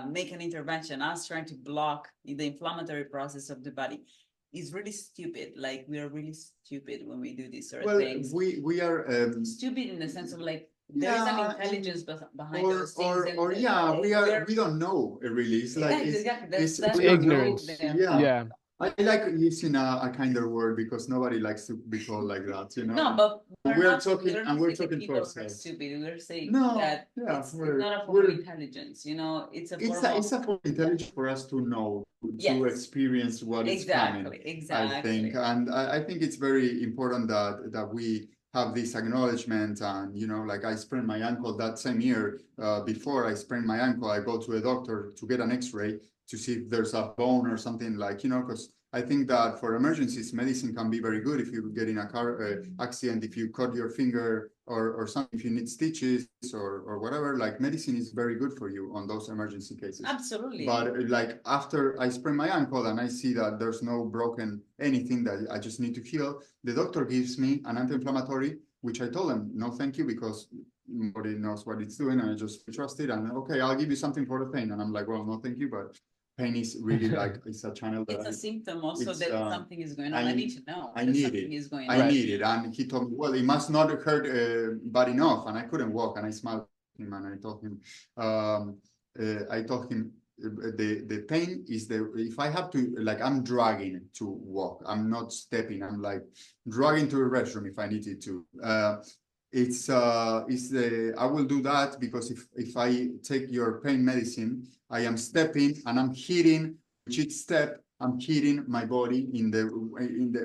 make an intervention, us trying to block the inflammatory process of the body is really stupid. Like, we are really stupid when we do these sort of things. We are stupid in the sense of like, there is an intelligence behind those things. We don't know really. It's like that's ignorance. I like using a kinder word, because nobody likes to be called like that, you know. No, but we're talking for ourselves. Stupid. We're saying that it's not a form of intelligence, you know. It's a form of intelligence for us to know, to experience what is coming. I think, and I think it's very important that we have this acknowledgement. And you know, like, I sprained my ankle that same year. Before I sprained my ankle, I go to a doctor to get an X-ray to see if there's a bone or something, like, you know, because I think that for emergencies, medicine can be very good if you get in a car accident, if you cut your finger or something, if you need stitches or whatever, like, medicine is very good for you on those emergency cases. Absolutely. But like, after I sprain my ankle and I see that there's no broken anything, that I just need to heal, the doctor gives me an anti-inflammatory, which I told him, no, thank you, because nobody knows what it's doing, and I just trust it. And okay, I'll give you something for the pain. And I'm like, well, no, thank you, but pain is really like, it's a channel that it's a symptom also that something is going on. I need to know. I need it. I need it. And he told me, well, it must not hurt bad enough. And I couldn't walk. And I smiled at him and I told him, the pain is if I have to, like, I'm dragging to walk, I'm not stepping, I'm like dragging to a restroom if I needed to. I will do that, because if I take your pain medicine, I am stepping and I'm hitting, with each step I'm hitting my body in the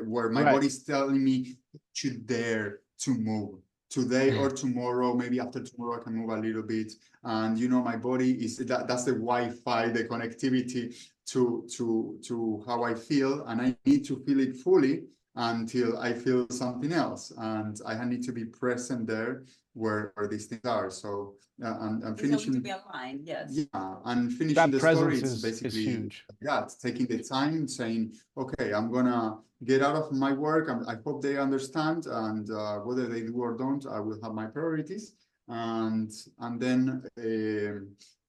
where my body is telling me to dare to move. Today or tomorrow, maybe after tomorrow, I can move a little bit. And you know, my body is that's the Wi-Fi, the connectivity to how I feel, and I need to feel it fully until I feel something else, and I need to be present there where these things are. So and finishing to be aligned, and finishing that the story, it's basically huge. Taking the time, saying, okay, I'm gonna get out of my work, and I hope they understand, and whether they do or don't, I will have my priorities, and then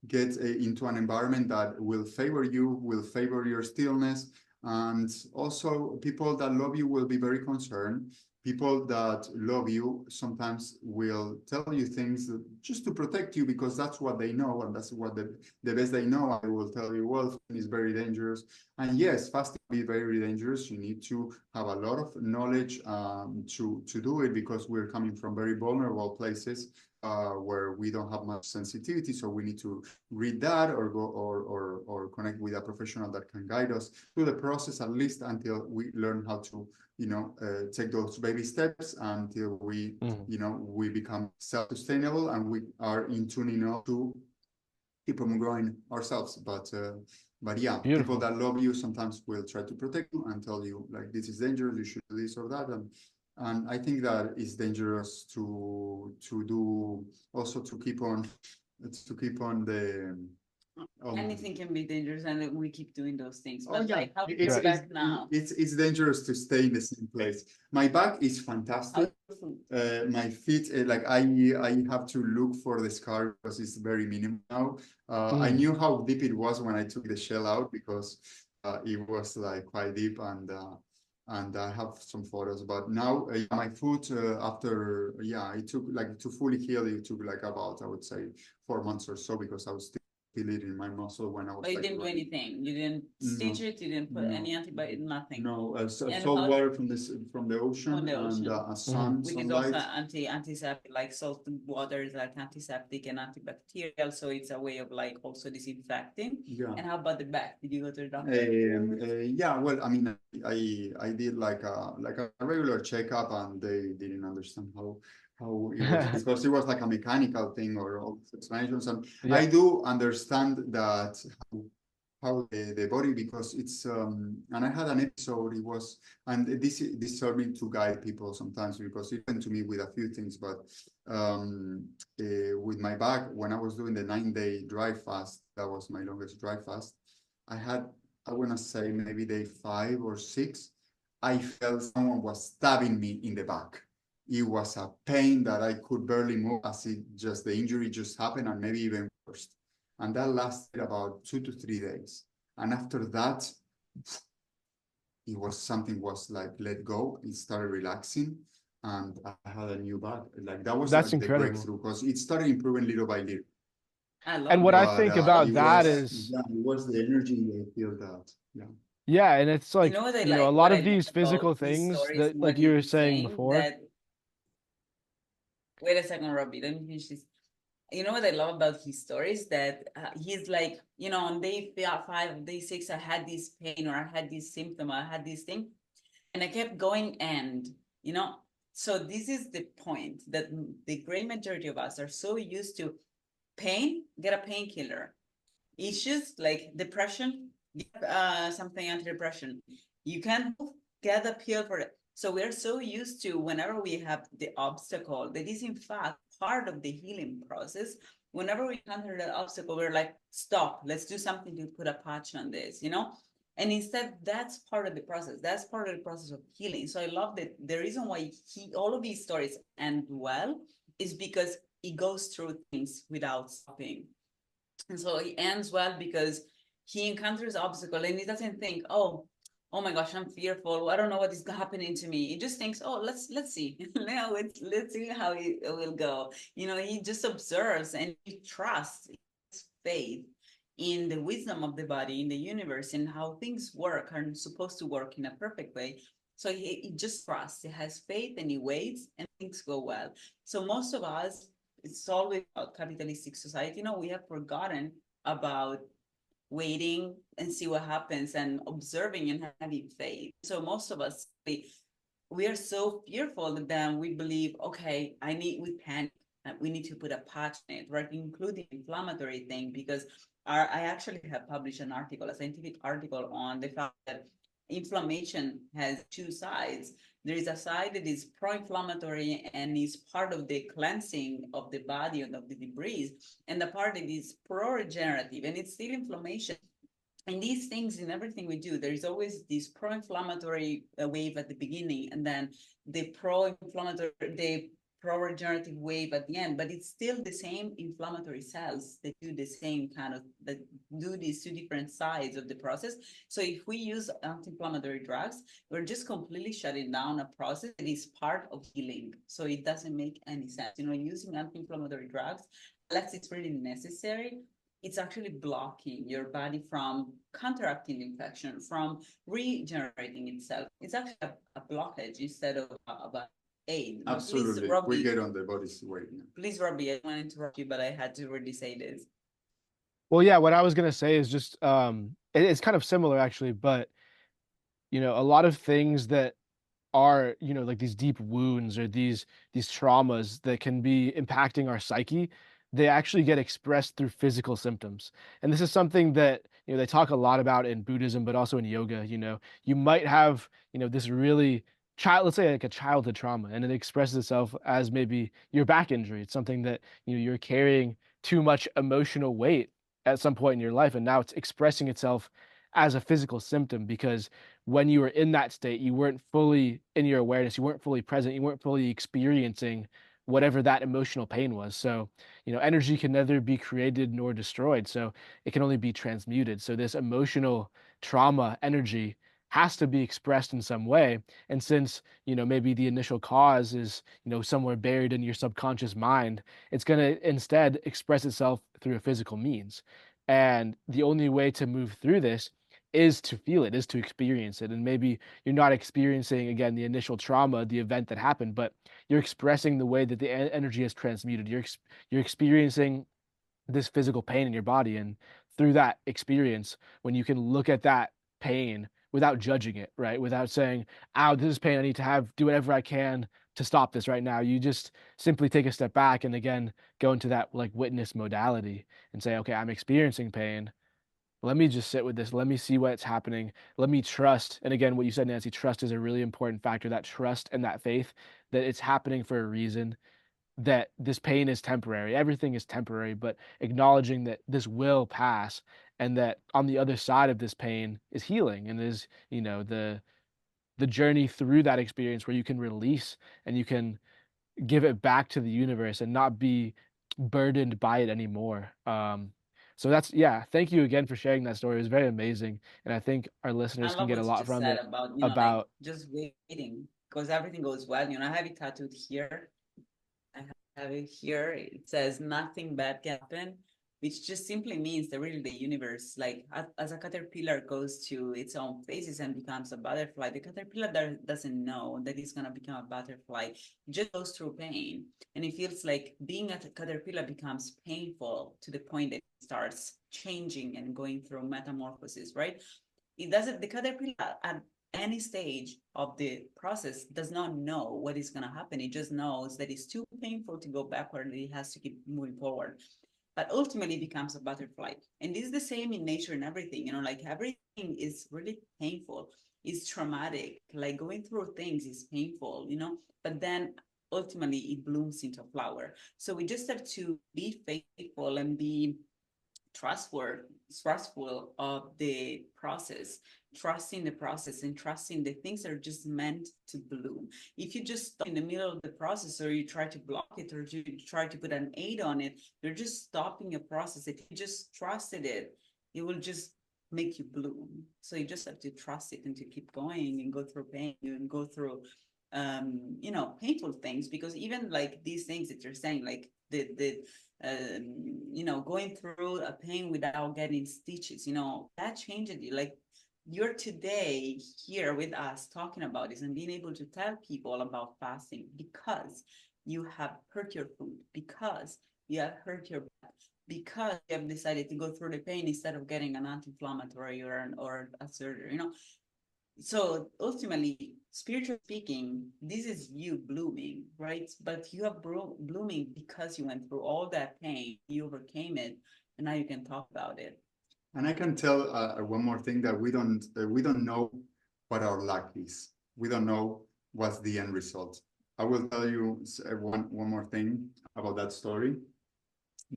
get into an environment that will favor you, will favor your stillness. And also, people that love you will be very concerned. People that love you sometimes will tell you things just to protect you, because that's what they know, and that's what the best they know. I will tell you, well, fasting is very dangerous. And yes, fasting is very dangerous. You need to have a lot of knowledge to do it, because we're coming from very vulnerable places. where we don't have much sensitivity, so we need to read that or go or connect with a professional that can guide us through the process, at least until we learn how to, take those baby steps until we, we become self-sustainable and we are in tune enough to keep on growing ourselves. But yeah, Beautiful. people that love you sometimes will try to protect you and tell you like this is dangerous, you should do this or that, and I think that it's dangerous to do also to keep on the Anything can be dangerous, and we keep doing those things. Oh But yeah, like, how is it's your back now? it's dangerous to stay in the same place. My back is fantastic. My feet, like I have to look for the scar because it's very minimal now. I knew how deep it was when I took the shell out because it was like quite deep, and I have some photos. But now my foot after it took like to fully heal. It took like about, I would say, 4 months or so because I was still in my muscle when I was. But you didn't do anything. You didn't stitch it. You didn't put any antibiotic. Nothing. No, And salt water from the ocean, From the and ocean. Which is sunlight. also antiseptic, like salt water is like antiseptic and antibacterial, so it's a way of like also disinfecting. Yeah. And how about the back? Did you go to the doctor? Yeah, well, I mean, I did like a regular checkup, and they didn't understand how it was because it was like a mechanical thing or all these explanations, and I do understand that how the body, because it's and I had an episode, it was, and this helped me to guide people sometimes because it went to me with a few things, but with my back, when I was doing the 9-day dry fast, that was my longest dry fast, I want to say maybe day 5 or 6, I felt someone was stabbing me in the back. It was a pain that I could barely move, as the injury just happened, and maybe even worse. And that lasted about 2 to 3 days. And after that, it was something was like let go. It started relaxing, and I had a new back. Like that was That's like the incredible. breakthrough because it started improving little by little. And what I think about that is, it was the energy I feel that. yeah, and it's like, a lot of these physical things that, like you were saying before. Wait a second, Robbie. Let me finish this. You know what I love about his stories? That he's like, on day 5, day 6, I had this pain, or I had this symptom, or I had this thing, and I kept going. And so this is the point, that the great majority of us are so used to pain, get a painkiller. Issues like depression, get something antidepressant. You can't get a pill for it. So we're so used to, whenever we have the obstacle, that is in fact part of the healing process. Whenever we encounter that obstacle, we're like, stop, let's do something to put a patch on this, And instead, that's part of the process. That's part of the process of healing. So I love that the reason why all of these stories end well is because it goes through things without stopping. And so it ends well because he encounters obstacle and he doesn't think, oh my gosh, I'm fearful. I don't know what is happening to me. He just thinks, oh, let's see. Let's see how it will go. He just observes and he trusts, faith in the wisdom of the body, in the universe, and how things work, are supposed to work in a perfect way. So he just trusts, he has faith, and he waits, and things go well. So most of us, it's always about capitalistic society. We have forgotten about waiting and see what happens, and observing and having faith. So most of us, we are so fearful that then we believe, okay, we panic. We need to put a patch in it, right? Including inflammatory thing, because I actually have published an article, a scientific article, on the fact that inflammation has 2 sides. There is a side that is pro-inflammatory and is part of the cleansing of the body and of the debris, and the part that is pro-regenerative, and it's still inflammation. And these things, in everything we do, there is always this pro-inflammatory wave at the beginning, and then the pro-regenerative wave at the end, but it's still the same inflammatory cells that do the same that do these 2 different sides of the process. So if we use anti-inflammatory drugs, we're just completely shutting down a process that is part of healing. So it doesn't make any sense. Using anti-inflammatory drugs, unless it's really necessary, it's actually blocking your body from counteracting the infection, from regenerating itself. It's actually a blockage instead of a aid. Please, Absolutely. We Robbie, get on the body's weight. Yeah. please, Robbie, I don't want to interrupt you, but I had to really say this. Well, yeah, what I was gonna say is just it's kind of similar actually, but a lot of things that are, like these deep wounds or these traumas that can be impacting our psyche, they actually get expressed through physical symptoms. And this is something that, they talk a lot about in Buddhism, but also in yoga. You might have, this really let's say like a childhood trauma, and it expresses itself as maybe your back injury. It's something that, you're carrying too much emotional weight at some point in your life, and now it's expressing itself as a physical symptom because when you were in that state, you weren't fully in your awareness, you weren't fully present, you weren't fully experiencing whatever that emotional pain was. So, energy can neither be created nor destroyed. So it can only be transmuted. So this emotional trauma energy has to be expressed in some way. And since, maybe the initial cause is, somewhere buried in your subconscious mind, it's going to instead express itself through a physical means. And the only way to move through this is to feel it, is to experience it. And maybe you're not experiencing, again, the initial trauma, the event that happened, but you're expressing the way that the energy is transmuted. You're experiencing this physical pain in your body. And through that experience, when you can look at that pain without judging it, right? Without saying, ow, this is pain. I need to do whatever I can to stop this right now. You just simply take a step back and again, go into that like witness modality and say, okay, I'm experiencing pain. Let me just sit with this. Let me see what's happening. Let me trust. And again, what you said, Nancy, trust is a really important factor. That trust and that faith that it's happening for a reason, that this pain is temporary. Everything is temporary, but acknowledging that this will pass and that on the other side of this pain is healing and is, the journey through that experience where you can release and you can give it back to the universe and not be burdened by it anymore. So that's, yeah, thank you again for sharing that story. It was very amazing. And I think our I listeners can love get a what you lot just from said it about, like about, just waiting because everything goes well. I have it tattooed here. I have it here. It says nothing bad can happen, which just simply means that really the universe, like as a caterpillar goes to its own phases and becomes a butterfly, the caterpillar doesn't know that it's going to become a butterfly. It just goes through pain. And it feels like being a caterpillar becomes painful to the point that it starts changing and going through metamorphosis, right? It doesn't, the caterpillar at any stage of the process does not know what is going to happen. It just knows that it's too painful to go backward and it has to keep moving forward. But ultimately becomes a butterfly. And this is the same in nature and everything, like everything is really painful, it's traumatic, like going through things is painful, but then ultimately it blooms into a flower. So we just have to be faithful and be trustful of the process, trusting the process and trusting the things that are just meant to bloom. If you just stop in the middle of the process or you try to block it or you try to put an aid on it, you're just stopping a process. If you just trusted it, it will just make you bloom. So you just have to trust it and to keep going and go through pain and go through painful things, because even like these things that you're saying, like going through a pain without getting stitches, that changes you. Like you're today here with us talking about this and being able to tell people about fasting because you have hurt your food, because you have hurt your back, because you have decided to go through the pain instead of getting an anti-inflammatory or a surgery, So ultimately, spiritually speaking, this is you blooming, right? But you are blooming because you went through all that pain, you overcame it, and now you can talk about it. And I can tell one more thing, that we don't know what our luck is. We don't know what's the end result. I will tell you one more thing about that story.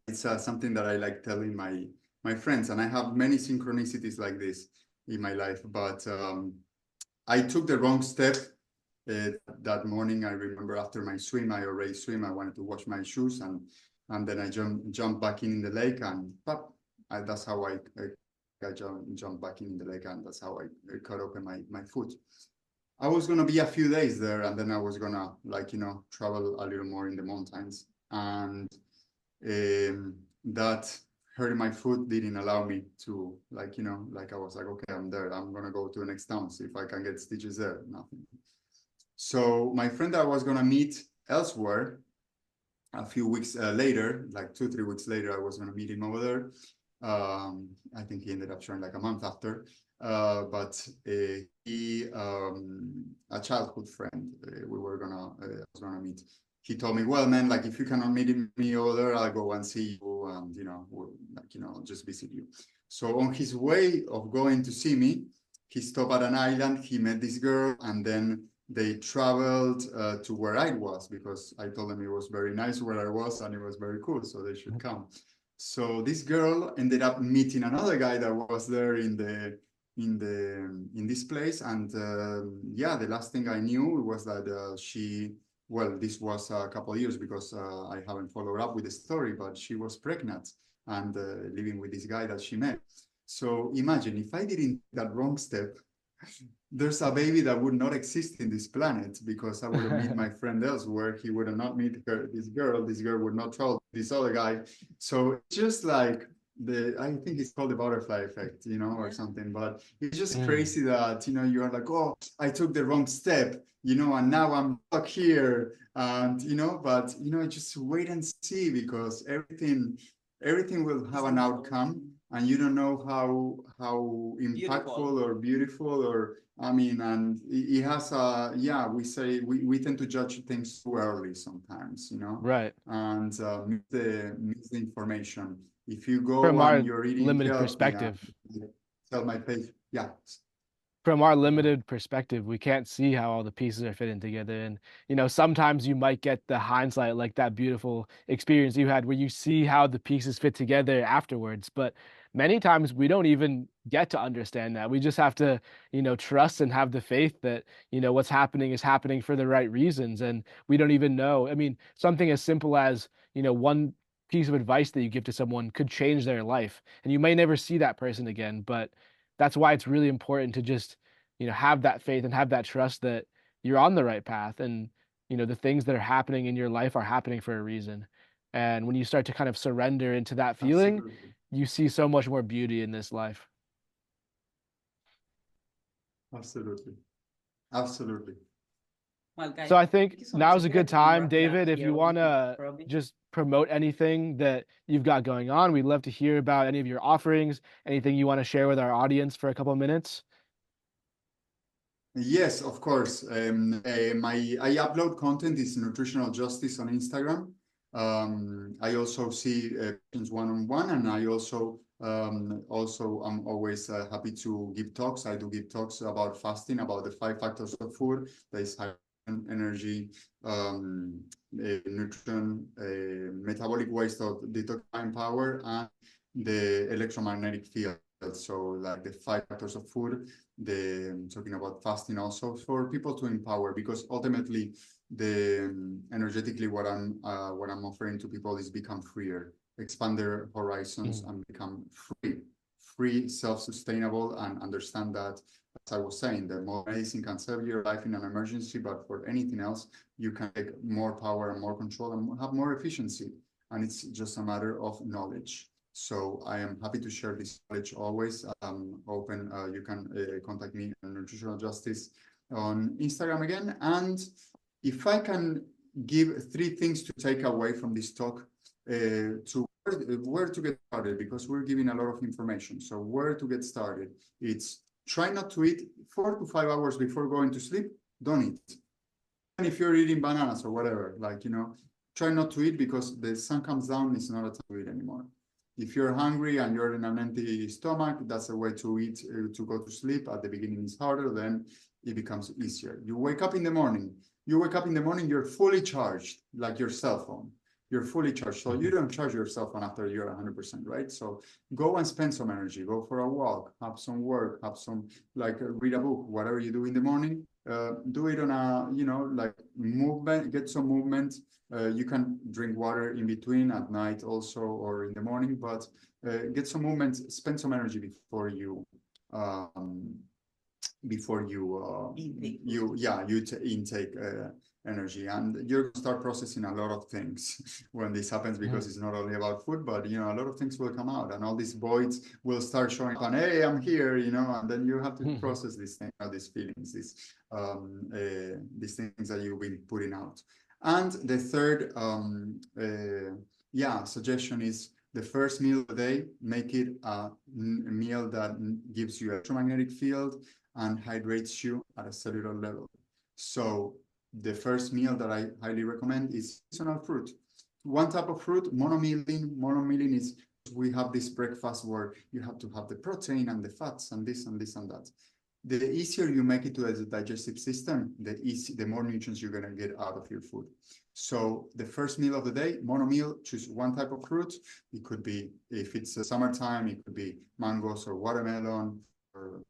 It's something that I like telling my friends, and I have many synchronicities like this in my life. But I took the wrong step that morning. I remember after my swim, I already swim. I wanted to wash my shoes, and then I jumped back in the lake, and pop. That's how I jumped back in the lake, and that's how I cut open my foot. I was gonna be a few days there, and then I was gonna travel a little more in the mountains, and that hurting my foot didn't allow me to I was like, okay, I'm there. I'm gonna go to the next town, see if I can get stitches there. Nothing. So my friend that I was gonna meet elsewhere a few weeks later, like 2-3 weeks later, I was gonna meet him over there. I think he ended up showing like a month after. But he, a childhood friend, we were gonna, I was gonna meet. He told me, well, man, like if you cannot meet me over there, I'll go and see you, and just visit you. So on his way of going to see me, he stopped at an island. He met this girl, and then they traveled to where I was, because I told them it was very nice where I was and it was very cool, so they should come. So this girl ended up meeting another guy that was there in this place, and yeah, the last thing I knew was that this was a couple of years, because I haven't followed up with the story, but she was pregnant and living with this guy that she met. So imagine if I didn't take that wrong step, there's a baby that would not exist in this planet, because I would have met my friend elsewhere. He would have not met this girl would not travel this other guy. So it's just like I think it's called the butterfly effect, or something, but it's just crazy that, you're like, oh, I took the wrong step, and now I'm stuck here. And, but, just wait and see, because everything will have an outcome, and you don't know how impactful or beautiful, or and it has we tend to judge things too early sometimes, Right. and miss the information. If you go From our and you're eating limited healthy, perspective. tell my page, From our limited perspective, we can't see how all the pieces are fitting together. And, sometimes you might get the hindsight, like that beautiful experience you had where you see how the pieces fit together afterwards. But many times we don't even get to understand that. We just have to, trust and have the faith that, what's happening is happening for the right reasons. And we don't even know. I mean, something as simple as, one piece of advice that you give to someone could change their life. And you may never see that person again, but that's why it's really important to just, have that faith and have that trust that you're on the right path. And, the things that are happening in your life are happening for a reason. And when you start to kind of surrender into that feeling, absolutely, you see so much more beauty in this life. absolutely, absolutely. Well, guys, So I think thank you so much. now's I a feel good like we can time, wrap it up David, if here you with want to Robie. just promote anything that you've got going on. We'd love to hear about any of your offerings, anything you want to share with our audience for a couple of minutes. Yes, of course. I upload content. It's nutritional justice on Instagram. I also see patients one-on-one, and I also I'm always happy to give talks. I do give talks about fasting, about the 5 factors of food. There is hydration, energy, nutrition, metabolic waste, of detoxifying power, and the electromagnetic field. So like the 5 factors of food, talking about fasting also for people to empower, because ultimately energetically what I'm offering to people is become freer, expand their horizons, and become free, self-sustainable, and understand that, as I was saying, the more medicine can save your life in an emergency, but for anything else, you can take more power and more control and have more efficiency. And it's just a matter of knowledge. So I am happy to share this knowledge always. Open. You can contact me on Nutritional Justice on Instagram again. And if I can give 3 things to take away from this talk, to where to get started, because we're giving a lot of information. So where to get started? It's try not to eat 4 to 5 hours before going to sleep. Don't eat. And if you're eating bananas or whatever, try not to eat, because the sun comes down. It's not a time to eat anymore. If you're hungry and you're in an empty stomach, that's a way to eat, to go to sleep. At the beginning, it's harder, then it becomes easier. You wake up in the morning, you're fully charged, like your cell phone. You're fully charged. So you don't charge your cell phone after you're 100%, right? So go and spend some energy, go for a walk, have some work, have some, read a book, whatever you do in the morning. Do it on a, movement, get some movement. You can drink water in between at night also, or in the morning, but get some movement, spend some energy before you intake energy, and you're gonna start processing a lot of things when this happens, because it's not only about food, but a lot of things will come out, and all these voids will start showing up, and hey, I'm here, and then you have to process these things, these feelings, these things that you've been putting out. And the third suggestion is, the first meal of the day, make it a meal that gives you electromagnetic field and hydrates you at a cellular level. So the first meal that I highly recommend is seasonal fruit. One type of fruit, monomilling. Monomilling is, we have this breakfast where you have to have the protein and the fats and this and this and that. The easier you make it to the digestive system, the more nutrients you're going to get out of your food. So the first meal of the day, monomeal, choose one type of fruit. It could be, if it's summertime, it could be mangoes or watermelon, or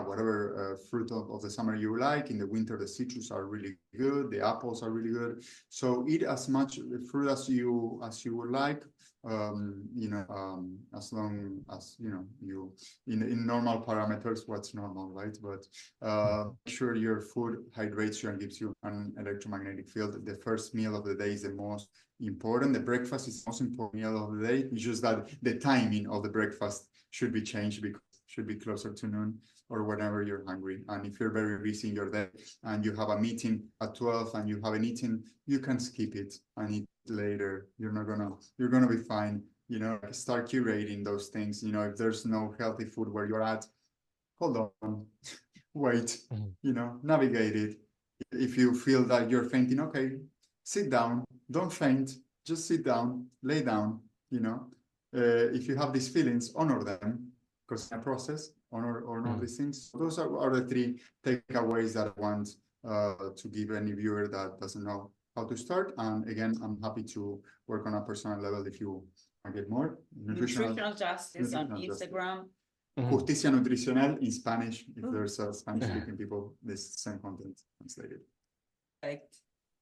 whatever fruit of the summer you like. In the winter, the citrus are really good. The apples are really good. So eat as much fruit as you would like. As long as you in normal parameters, what's normal, right? But make sure your food hydrates you and gives you an electromagnetic field. The first meal of the day is the most important. The breakfast is the most important meal of the day. It's just that the timing of the breakfast should be changed, because it should be closer to noon or whenever you're hungry. And if you're very busy in your day and you have a meeting at 12 and you haven't eaten, you can skip it and eat later. You're gonna be fine. Start curating those things. If there's no healthy food where you're at, hold on, wait, navigate it. If you feel that you're fainting, okay, sit down, don't faint, just sit down, lay down. If you have these feelings, honor them, because in a process, honor these things. Those are the three takeaways that I want to give any viewer that doesn't know how to start. And again, I'm happy to work on a personal level if you want to get more. Nutritional Justice on Instagram. Justicia Nutricional in Spanish, if there's Spanish-speaking people, this same content translated. Perfect.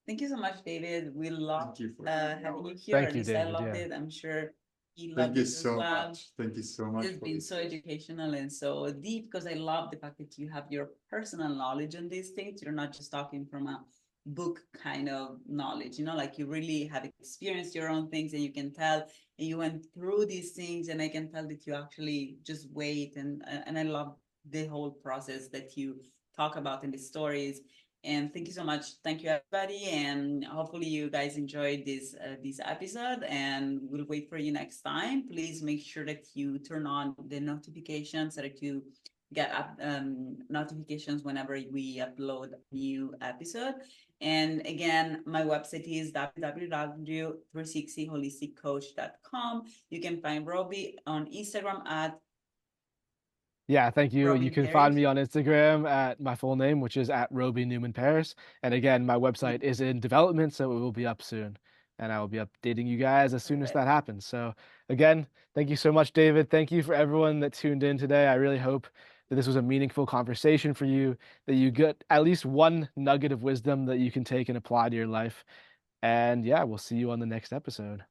Thank you so much, David. We loved having you here. Thank you, David. I loved it. I'm sure he loved Thank you it as so well. much. Thank you so much. It's been so educational and so deep, because I love the fact that you have your personal knowledge on these things. You're not just talking from a book kind of knowledge, like you really have experienced your own things, and you can tell, and you went through these things, and I can tell that you actually just wait, and I love the whole process that you talk about in the stories. And thank you so much. Thank you, everybody, and hopefully you guys enjoyed this episode, and we'll wait for you next time. Please make sure that you turn on the notifications so that you get notifications whenever we upload a new episode. And again, my website is www.360holisticcoach.com. You can find Robie on Instagram at thank you. Robie You can Paris. find me on Instagram at my full name, which is at Robie Newman Paris. And again, my website is in development, so it will be up soon. And I will be updating you guys as soon as that happens. So again, thank you so much, David. Thank you for everyone that tuned in today. I really hope that this was a meaningful conversation for you, that you get at least one nugget of wisdom that you can take and apply to your life. And yeah, we'll see you on the next episode.